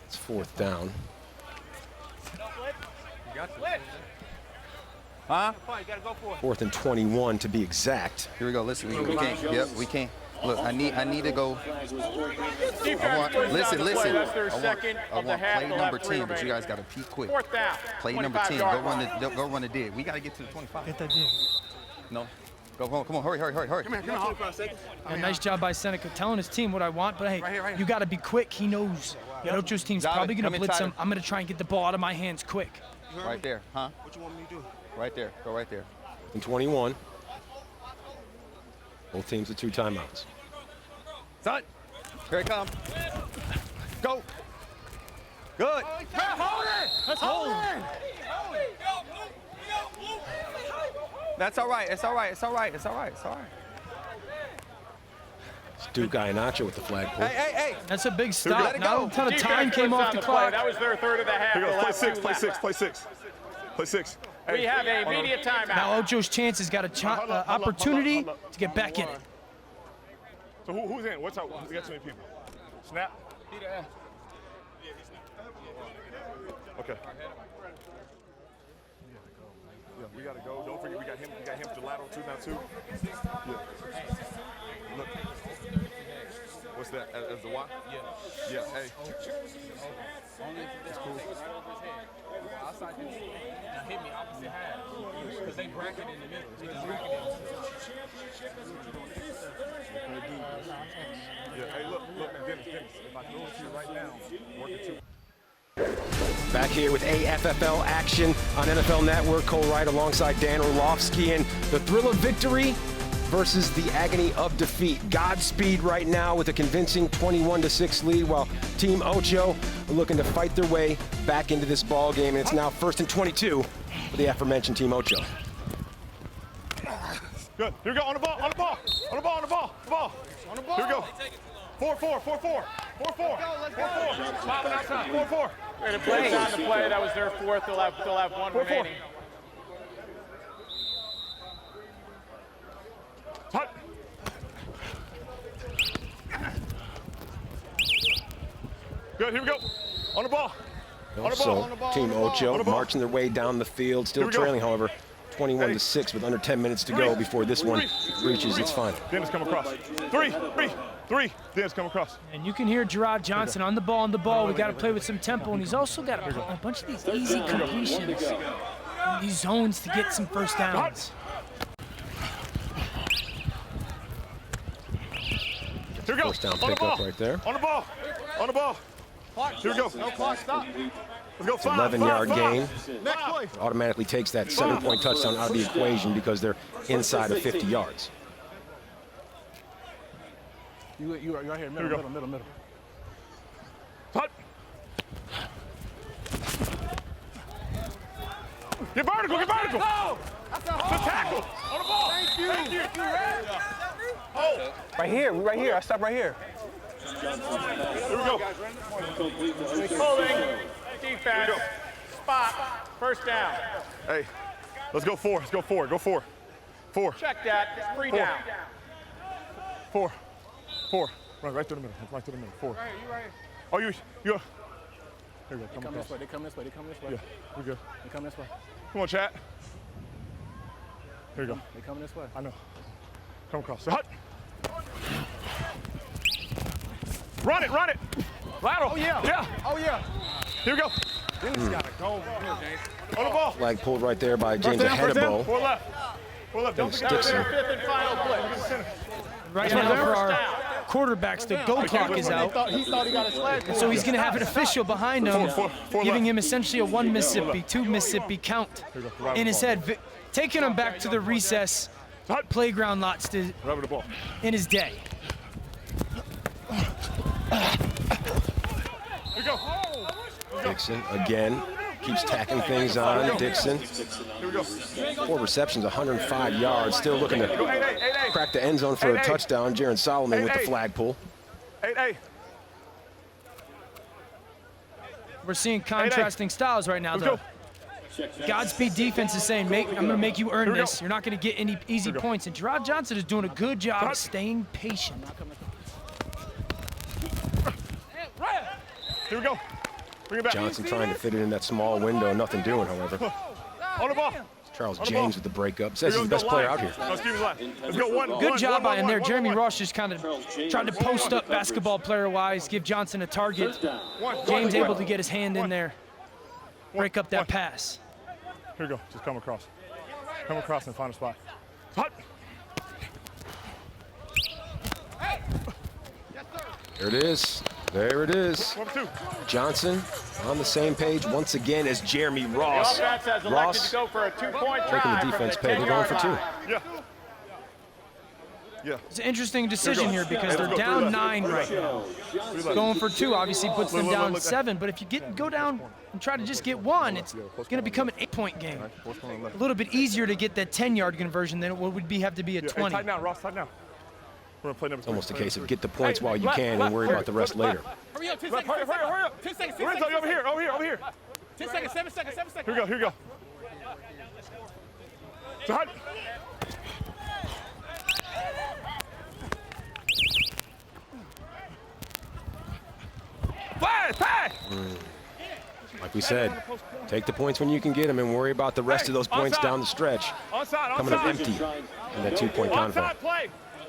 S1: It's 4th down.
S7: Huh?
S1: 4th and 21 to be exact.
S7: Here we go. Listen, we can't. Yep, we can't. Look, I need to go. Listen.
S10: That's their second
S7: I
S10: of the
S7: want
S10: half.
S7: play number 10, but you guys got to peek quick.
S10: 4th down.
S7: Play number 10. Go run the dig. We got to get to the 25.
S4: Get that dig.
S7: No. Go, come on. Hurry.
S6: Come here.
S4: Yeah, nice job by Seneca telling his team what I want, but hey, you got to be quick. He knows. Ocho's team's probably going to blitz him. I'm going to try and get the ball out of my hands quick.
S7: Right there, huh?
S6: What you want me to do?
S7: Right there. Go right there.
S1: And 21. Both teams with 2 timeouts.
S7: Son, here it comes. Go. Good.
S4: Let's hold.
S7: That's all right. It's all right.
S1: Duke Ianacho with the flagpole.
S7: Hey.
S4: That's a big stop. Not a ton of time came off the clock.
S10: That was their third of the half.
S11: Here goes. Play six.
S10: We have a media timeout.
S4: Now Ocho's chance has got an opportunity to get back in it.
S11: So who's in? What's up? We got too many people. Snap. Okay. Yeah, we gotta go. Don't forget we got him Gelato 2 now 2. Yeah. Look. What's that? As the what? Yeah. Hey. It's cool.
S6: Outside this. Now hit me opposite half. Because they bracket in the middle. They just bracket
S11: Yeah, hey, look, Dennis, if I throw it to you right now, work it to
S1: Back here with AFFL action on NFL Network. Cole Wright alongside Dan Orlovsky, and the thrill of victory versus the agony of defeat. Godspeed right now with a convincing 21-6 lead, while Team Ocho are looking to fight their way back into this ball game. And it's now 1st and 22 for the aforementioned Team Ocho.
S11: Good. Here we go. On the ball. Here we go. 4-4. Popping outside. 4-4.
S10: Ready to play on the play. That was their 4th. They'll have 1 remaining.
S11: Hut. Good. Here we go. On the ball.
S1: Also, Team Ocho marching their way down the field, still trailing, however, 21-6 with under 10 minutes to go before this one reaches its final.
S11: Dennis, come across. Three. Dennis, come across.
S4: And you can hear Gerard Johnson on the ball. We got to play with some tempo, and he's also got a bunch of these easy completions in these zones to get some first downs.
S11: Here we go.
S1: First down pickup right there.
S11: On the ball. Here we go. No clock, stop. Let's go.
S1: It's an 11-yard gain. Automatically takes that 7-point touchdown out of the equation because they're inside of 50 yards.
S6: You right here, middle.
S11: Hut. Get vertical. The tackle. On the ball. Thank you. Oh.
S6: Right here. I stop right here.
S11: Here we go.
S10: Holding. Defense. Spot. First down.
S11: Hey, let's go 4. Go 4. 4.
S10: Check that. 3 down.
S11: 4. Run right through the middle. 4.
S6: Right here.
S11: Oh, you. Here we go.
S6: They come this way.
S11: Yeah, we're good.
S6: They come this way.
S11: Come on, chat. Here we go.
S6: They come this way.
S11: I know. Come across. Hut. Run it. Lateral.
S6: Oh, yeah.
S11: Here we go.
S6: Dennis got to go. Here, James.
S11: On the ball.
S1: Flag pulled right there by James ahead of Bo.
S11: 4 left. Don't forget.
S1: Dixon.
S10: Fifth and final blitz.
S4: Right now for our quarterbacks, the go clock is out.
S6: He thought he got his flag.
S4: So he's going to have an official behind him, giving him essentially a 1 Mississippi, 2 Mississippi count in his head, taking him back to the recess playground lots in his day.
S1: Dixon again keeps tacking things on. Dixon, 4 receptions, 105 yards, still looking to crack the end zone for a touchdown. Jaron Solomon with the flag pull.
S11: 8.
S4: We're seeing contrasting styles right now, though. Godspeed defense is saying, I'm going to make you earn this. You're not going to get any easy points. And Gerard Johnson is doing a good job of staying patient.
S11: Here we go. Bring it back.
S1: Johnson trying to fit it in that small window. Nothing doing, however.
S11: On the ball.
S1: Charles James with the breakup. Says he's the best player out here.
S11: Let's go 1.
S4: Good job by him there. Jeremy Ross just kind of trying to post up basketball player-wise, give Johnson a target. James able to get his hand in there, break up that pass.
S11: Here we go. Just come across. Come across and find a spot. Hut.
S1: There it is. There it is.
S11: 1 2.
S1: Johnson on the same page once again as Jeremy Ross.
S10: The offense has elected to go for a 2-point try.
S1: Making the defense pay. They're going for 2.
S11: Yeah.
S4: It's an interesting decision here because they're down 9 right now. Going for 2 obviously puts them down 7, but if you go down and try to just get 1, it's going to become an 8-point game. A little bit easier to get that 10-yard conversion than it would have to be a 20.
S11: Tight now, Ross. Tight now. We're gonna play number 3.
S1: Almost a case of get the points while you can and worry about the rest later.
S6: Hurry up, 10
S11: seconds. Hurry up.
S6: 10 seconds.
S11: Lorenzo, over here.
S6: 10 seconds, 7 seconds.
S11: Here we go. So hot. Pass.
S1: Like we said, take the points when you can get them and worry about the rest of those points down the stretch. Coming up empty in that 2-point convo.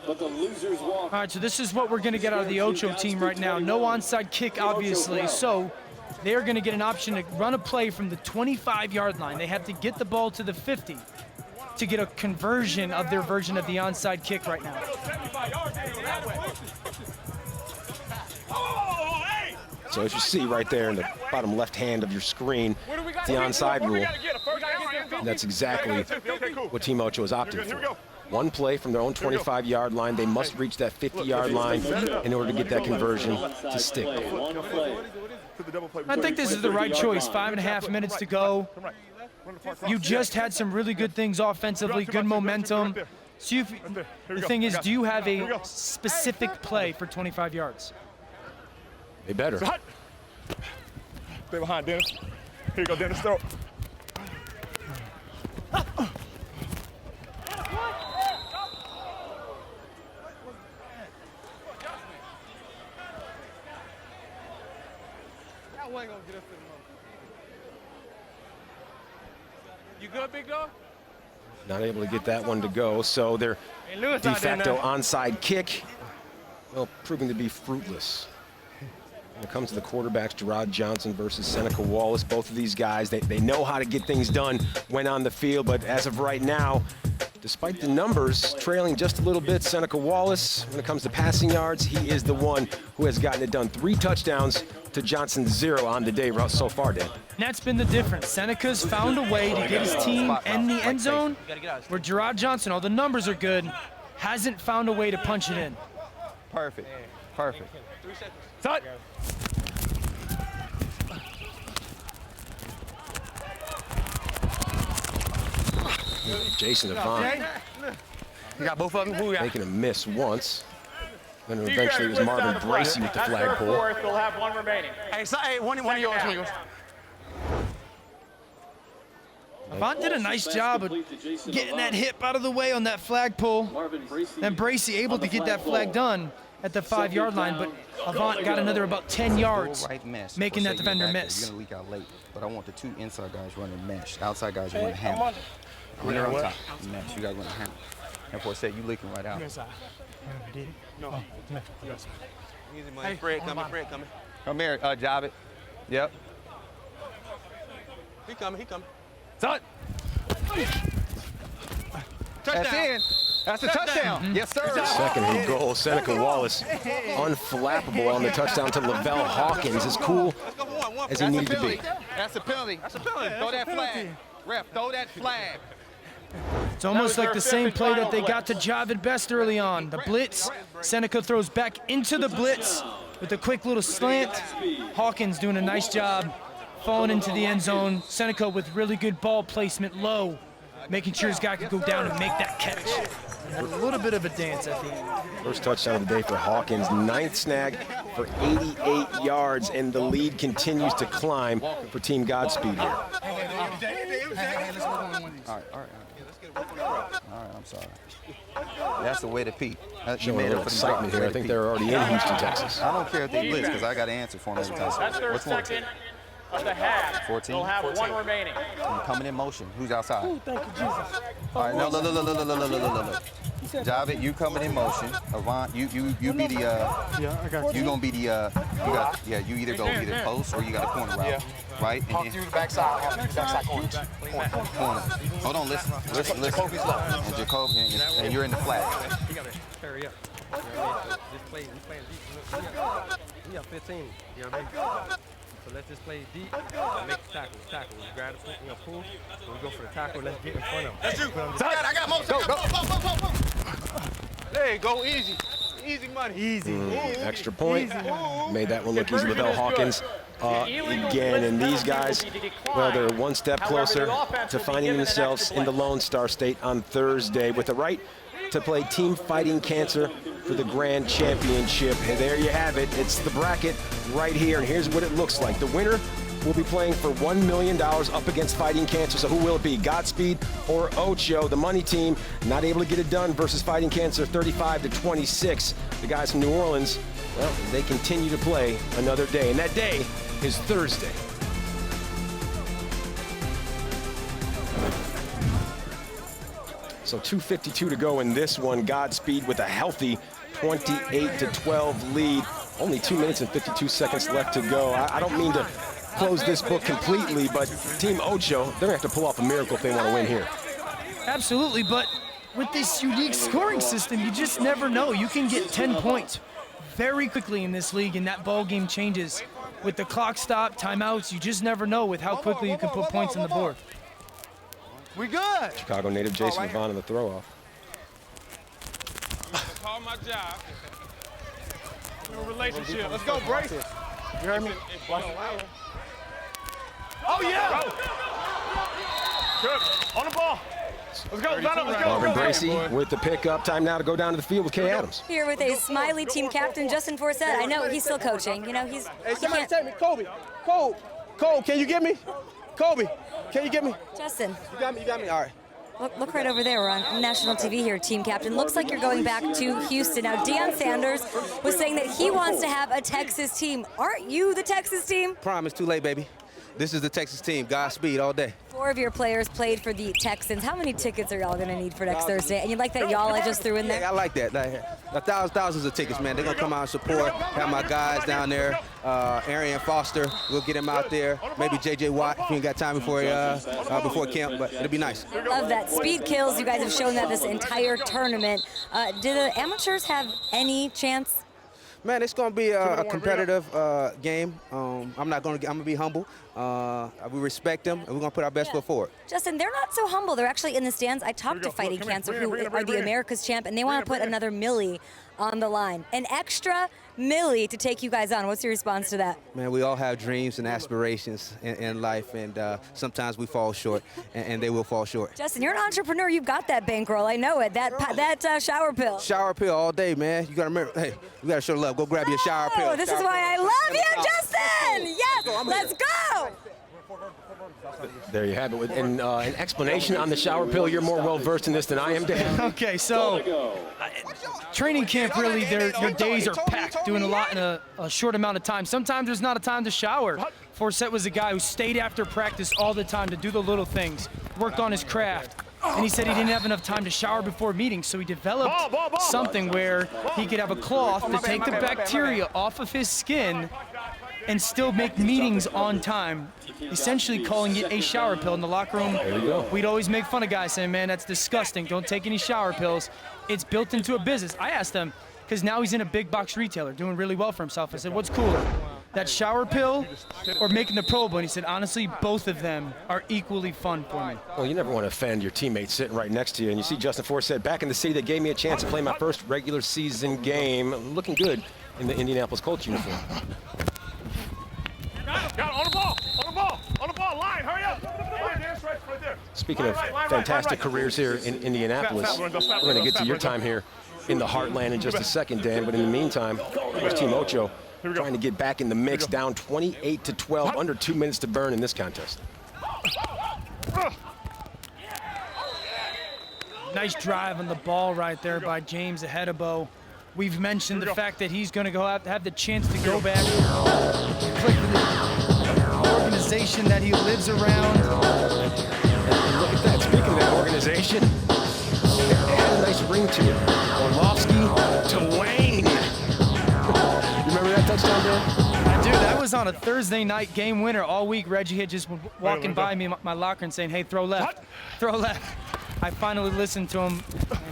S4: All right, so this is what we're going to get out of the Ocho team right now. No onside kick, obviously, so they're going to get an option to run a play from the 25-yard line. They have to get the ball to the 50 to get a conversion of their version of the onside kick right now.
S1: So as you see right there in the bottom left hand of your screen, the onside rule. And that's exactly what Team Ocho is opting for. 1 play from their own 25-yard line. They must reach that 50-yard line in order to get that conversion to stick.
S4: I think this is the right choice. 5.5 minutes to go. You just had some really good things offensively, good momentum. So the thing is, do you have a specific play for 25 yards?
S1: They better.
S11: Stay behind, Dennis. Here you go, Dennis. Throw.
S6: Ain't gonna get up to the moment. You good, big dog?
S1: Not able to get that one to go, so their de facto onside kick, well, proving to be fruitless. When it comes to the quarterbacks, Gerard Johnson versus Seneca Wallace, both of these guys, they know how to get things done when on the field, but as of right now, despite the numbers trailing just a little bit, Seneca Wallace, when it comes to passing yards, he is the one who has gotten it done. 3 touchdowns to Johnson's 0 on the day so far, Dan.
S4: And that's been the difference. Seneca's found a way to get his team in the end zone, where Gerard Johnson, all the numbers are good, hasn't found a way to punch it in.
S5: Perfect. Perfect.
S10: Touch.
S1: Jason Avant
S6: You got both of them? Who you got?
S1: making a miss once. Then eventually it was Marvin Bracey with the flagpole.
S10: We'll have 1 remaining.
S6: Hey, so, hey, one of yours.
S4: Avant did a nice job of getting that hip out of the way on that flagpole. And Bracey able to get that flag done at the 5-yard line, but Avant got another about 10 yards, making that defender miss.
S7: You're going to leak out late, but I want the 2 inside guys running mesh. Outside guys running hammer. When they're on top, mesh, you got to run hammer. And for a sec, you leaking right out.
S6: No. Easy money. Fred coming.
S5: Come here, Javit. Yep.
S6: He coming.
S5: Touch. That's in. That's a touchdown. Yes, sir.
S1: Second and goal, Seneca Wallace, unflappable on the touchdown to Lavelle Hawkins, as cool as he needed to be.
S5: That's a penalty. Throw that flag. Ref, throw that flag.
S4: It's almost like the same play that they got to Javid Best early on. The blitz, Seneca throws back into the blitz with a quick little slant. Hawkins doing a nice job falling into the end zone. Seneca with really good ball placement low, making sure his guy could go down and make that catch. And a little bit of a dance at the end.
S1: First touchdown of the day for Hawkins, 9th snag for 88 yards, and the lead continues to climb for Team Godspeed here.
S5: All right, I'm sorry. That's the way to peak.
S1: Showing a little excitement here. I think they're already in Houston, Texas.
S5: I don't care if they blitz, because I got to answer for them every time.
S10: That's their
S5: What's more?
S10: second of the half.
S5: 14.
S10: They'll have 1 remaining.
S5: Coming in motion. Who's outside?
S6: Ooh, thank you, Jesus.
S5: All right, no, look. Javit, you coming in motion. Avant, you be the
S6: Yeah, I got you.
S5: you gonna be the you either go either post or you got a corner route, right? And
S6: Through the backside corner.
S5: corner. Hold on, listen. And Jacob, and you're in the flat.
S9: You gotta hurry up. You know what I mean? So this play, we playing deep. We got 15. You know what I mean? So let's just play deep and make the tackle. We grab the pull. So we go for the tackle. Let's get in front of them.
S6: That's you. I got motion. Go. There you go. Easy money. Easy.
S1: Extra point. Made that one look easy. Lavelle Hawkins again. And these guys, well, they're one step closer to finding themselves in the Lone Star State on Thursday with the right to play Team Fighting Cancer for the Grand Championship. And there you have it. It's the bracket right here. And here's what it looks like. The winner will be playing for $1 million up against Fighting Cancer. So who will it be, Godspeed or Ocho? The money team not able to get it done versus Fighting Cancer 35-26. The guys from New Orleans, well, they continue to play another day. And that day is Thursday. So 2:52 to go in this one. Godspeed with a healthy 28-12 lead. Only 2 minutes and 52 seconds left to go. I don't mean to close this book completely, but Team Ocho, they're gonna have to pull off a miracle if they want to win here.
S4: Absolutely, but with this unique scoring system, you just never know. You can get 10 points very quickly in this league, and that ball game changes. With the clock stop, timeouts, you just never know with how quickly you can put points on the board.
S6: We good.
S1: Chicago native Jason Vaughn on the throw-off.
S9: Call my job.
S6: New relationship. Let's go, Brace. You heard me?
S10: Oh, yeah! Good. On the ball. Let's go, Let's go.
S1: Marvin Bracey with the pickup. Time now to go down to the field with Kay Adams.
S3: Here with a smiley team captain, Justin Forsett. I know he's still coaching. You know, he's.
S6: Hey, somebody take me. Cole, can you get me? Kobe, can you get me?
S3: Justin.
S6: You got me. All right.
S3: Look right over there. We're on national TV here, team captain. Looks like you're going back to Houston. Now, Deion Sanders was saying that he wants to have a Texas team. Aren't you the Texas team?
S6: Prime, it's too late, baby.
S7: This is the Texas team. Godspeed all day.
S3: 4 of your players played for the Texans. How many tickets are y'all gonna need for next Thursday? And you like that y'all I just threw in there?
S9: Yeah, I like that. Like, thousands of tickets, man. They're gonna come out and support. Have my guys down there. Arian Foster, we'll get him out there. Maybe J.J. Watt if we ain't got time before camp, but it'll be nice.
S3: I love that. Speed kills. You guys have shown that this entire tournament. Do the amateurs have any chance?
S9: Man, it's gonna be a competitive game. I'm gonna be humble. We respect them, and we're gonna put our best foot forward.
S3: Justin, they're not so humble. They're actually in the stands. I talked to Fighting Cancer, who are the America's champ, and they want to put another milli on the line. An extra milli to take you guys on. What's your response to that?
S9: Man, we all have dreams and aspirations in life, and sometimes we fall short, and they will fall short.
S3: Justin, you're an entrepreneur. You've got that bankroll. I know it. That shower pill.
S9: Shower pill all day, man. You gotta remember, hey, we gotta show love. Go grab your shower pill.
S3: Oh, this is why I love you, Justin. Yes, let's go.
S17: There you have it. And an explanation on the shower pill. You're more well-versed in this than I am, Dan.
S4: Okay, so training camp, really, your days are packed, doing a lot in a short amount of time. Sometimes there's not a time to shower. Forsett was a guy who stayed after practice all the time to do the little things, worked on his craft. And he said he didn't have enough time to shower before meetings, so he developed something where he could have a cloth to take the bacteria off of his skin and still make meetings on time, essentially calling it a shower pill in the locker room.
S17: There you go.
S4: We'd always make fun of guys saying, man, that's disgusting. Don't take any shower pills. It's built into a business. I asked him, because now he's in a big box retailer doing really well for himself. I said, what's cooler, that shower pill or making the Pro Bowl? And he said, honestly, both of them are equally fun for me.
S17: Well, you never want to offend your teammates sitting right next to you. And you see Justin Forsett back in the city that gave me a chance to play my first regular season game. Looking good in the Indianapolis Colts uniform.
S11: Got on the ball, line, hurry up. Right there.
S17: Speaking of fantastic careers here in Indianapolis, we're going to get to your time here in the heartland in just a second, Dan. But in the meantime, here's Team Ocho trying to get back in the mix, down 28-12, under 2 minutes to burn in this contest.
S4: Nice drive on the ball right there by James Ahedebo. We've mentioned the fact that he's going to have the chance to go back, play for the organization that he lives around.
S17: And look at that. Speaking of that organization, it had a nice ring to it. Orlovsky to Wayne. You remember that touchdown, Dan?
S4: I do. That was on a Thursday night game winner. All week, Reggie had just walking by me in my locker and saying, hey, throw left, throw left. I finally listened to him,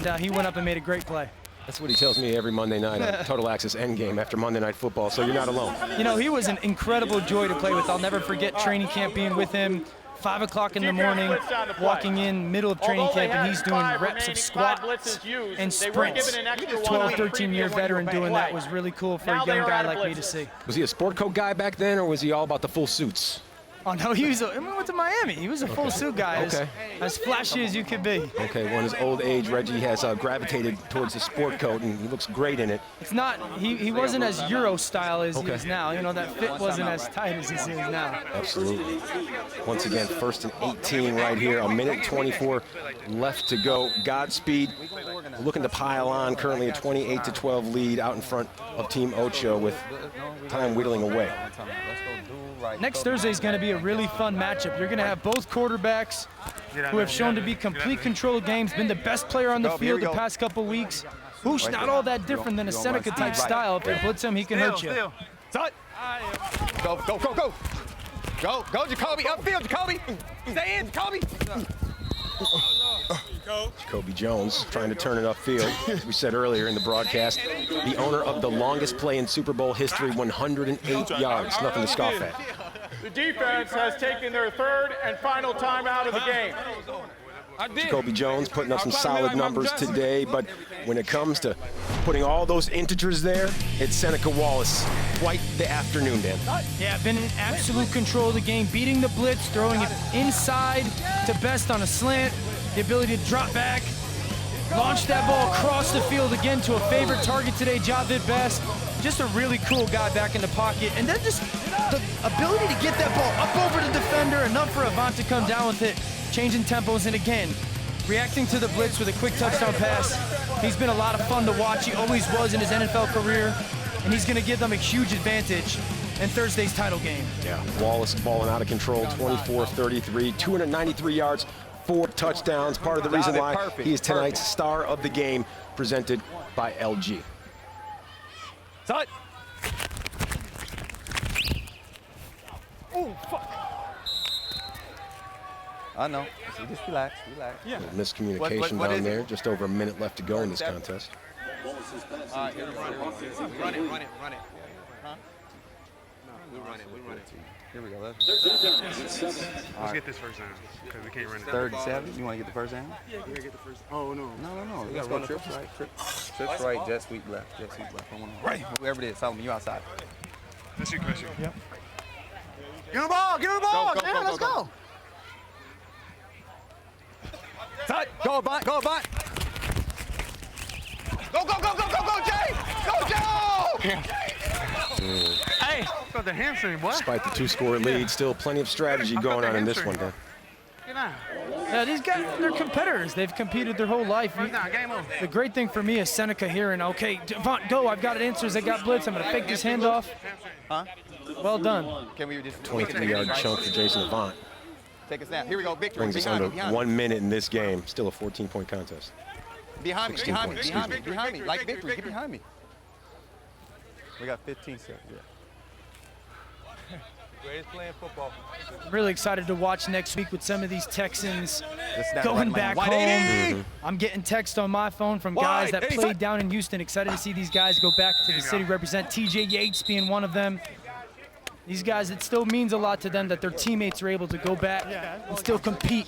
S4: and he went up and made a great play.
S17: That's what he tells me every Monday night on Total Access Endgame after Monday Night Football, so you're not alone.
S4: You know, he was an incredible joy to play with. I'll never forget training camp being with him, 5 o'clock in the morning, walking in middle of training camp, and he's doing reps of squats and sprints. 12, 13-year veteran doing that was really cool for a young guy like me to see.
S17: Was he a sport coat guy back then, or was he all about the full suits?
S4: Oh, no, we went to Miami. He was a full suit guy, as flashy as you could be.
S17: Okay, well, in his old age, Reggie has gravitated towards the sport coat, and he looks great in it.
S4: It's not, he wasn't as Euro style as he is now. You know, that fit wasn't as tight as he is now.
S17: Absolutely. Once again, 1st and 18 right here, a minute 24 left to go. Godspeed looking to pile on, currently a 28-12 lead out in front of Team Ocho with time whittling away.
S4: Next Thursday is going to be a really fun matchup. You're going to have both quarterbacks who have shown to be complete control of games, been the best player on the field the past couple weeks. Who's not all that different than a Seneca-type style. If you blitz him, he can hurt you.
S5: Go, Jacoby, upfield, Jacoby. Stay in, Jacoby.
S17: Jacoby Jones trying to turn it upfield. As we said earlier in the broadcast, the owner of the longest play in Super Bowl history, 108 yards. Nothing to scoff at.
S10: The defense has taken their 3rd and final time out of the game.
S17: Jacoby Jones putting up some solid numbers today, but when it comes to putting all those integers there, it's Seneca Wallace. Quite the afternoon, Dan.
S4: Yeah, been in absolute control of the game, beating the blitz, throwing it inside to Best on a slant, the ability to drop back, launch that ball across the field again to a favorite target today, Javid Best. Just a really cool guy back in the pocket, and then just the ability to get that ball up over the defender, enough for Avant to come down with it, changing tempos, and again, reacting to the blitz with a quick touchdown pass. He's been a lot of fun to watch. He always was in his NFL career, and he's going to give them a huge advantage in Thursday's title game.
S17: Yeah, Wallace balling out of control, 24-33, 293 yards, 4 touchdowns. Part of the reason why he is tonight's star of the game, presented by LG.
S6: Tut. Oh, fuck.
S7: I know. Just relax, relax.
S17: Yeah. Miscommunication down there. Just over a minute left to go in this contest.
S5: All right, here, run it. Huh?
S6: No, we'll run it.
S5: Here we go.
S6: Let's get this first down, because we can't run it.
S5: 37? You want to get the first down?
S6: Yeah, we gotta get the first. Oh, no.
S5: No. Let's go trips right. Trips right, jet sweep left. Right. Whoever it is, tell them you outside.
S6: That's your question.
S4: Yep.
S6: Get on the ball!
S5: Let's go.
S6: Tut. Go, Avant! Go, Jay! Go, Joe! Hey, got the hamstring, boy.
S17: Despite the 2-score lead, still plenty of strategy going on in this one, Dan.
S6: Get on.
S4: Yeah, these guys, they're competitors. They've competed their whole life.
S6: Game over.
S4: The great thing for me is Seneca hearing, okay, Avant, go. I've got answers. I got blitz. I'm going to fake this handoff.
S5: Huh?
S4: Well done.
S5: Can we just
S17: 23-yard chunk for Jason Avant.
S5: Take a snap. Here we go. Victory.
S17: Brings us under 1 minute in this game. Still a 14-point contest.
S5: Behind me.
S17: 16 points,
S5: Behind me. Like victory. Get behind me. We got 15 seconds. Yeah.
S6: Greatest playing football.
S4: I'm really excited to watch next week with some of these Texans
S5: snap
S4: going
S5: right
S4: back
S5: lane.
S4: home.
S5: 180.
S4: I'm getting texts on my phone from guys that played down in Houston. Excited to see these guys go back to the city, represent. TJ Yates being one of them. These guys, it still means a lot to them that their teammates are able to go back and still compete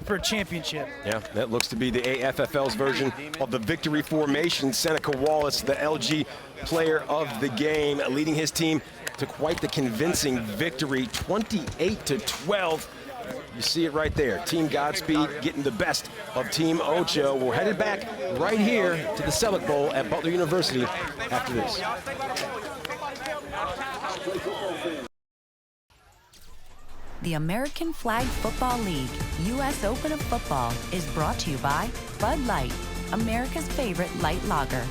S4: for a championship.
S17: Yeah, that looks to be the AFFL's version of the victory formation. Seneca Wallace, the LG player of the game, leading his team to quite the convincing victory, 28-12. You see it right there. Team Godspeed getting the best of Team Ocho. We're headed back right here to the Selleck Bowl at Butler University after this.
S18: The American Flag Football League, U.S. Open of Football, is brought to you by Bud Light, America's favorite light lager.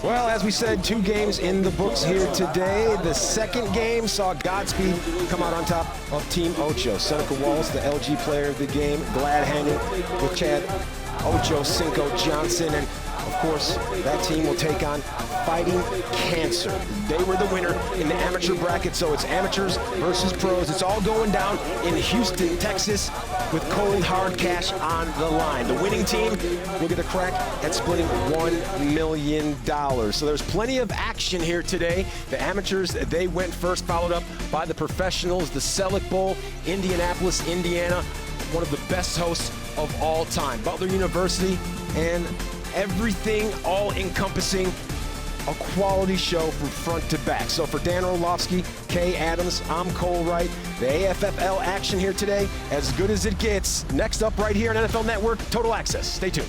S17: Well, as we said, 2 games in the books here today. The second game saw Godspeed come out on top of Team Ocho. Seneca Wallace, the LG player of the game, glad handing with Chad Ochocinco Johnson. And of course, that team will take on Fighting Cancer. They were the winner in the amateur bracket, so it's amateurs versus pros. It's all going down in Houston, Texas, with cold, hard cash on the line. The winning team will get a crack at splitting $1 million. So there's plenty of action here today. The amateurs, they went first, followed up by the professionals, the Selleck Bowl, Indianapolis, Indiana, one of the best hosts of all time. Butler University, and everything all-encompassing, a quality show from front to back. So for Dan Orlovsky, Kay Adams, I'm Cole Wright. The AFFL action here today, as good as it gets. Next up right here on NFL Network, Total Access. Stay tuned.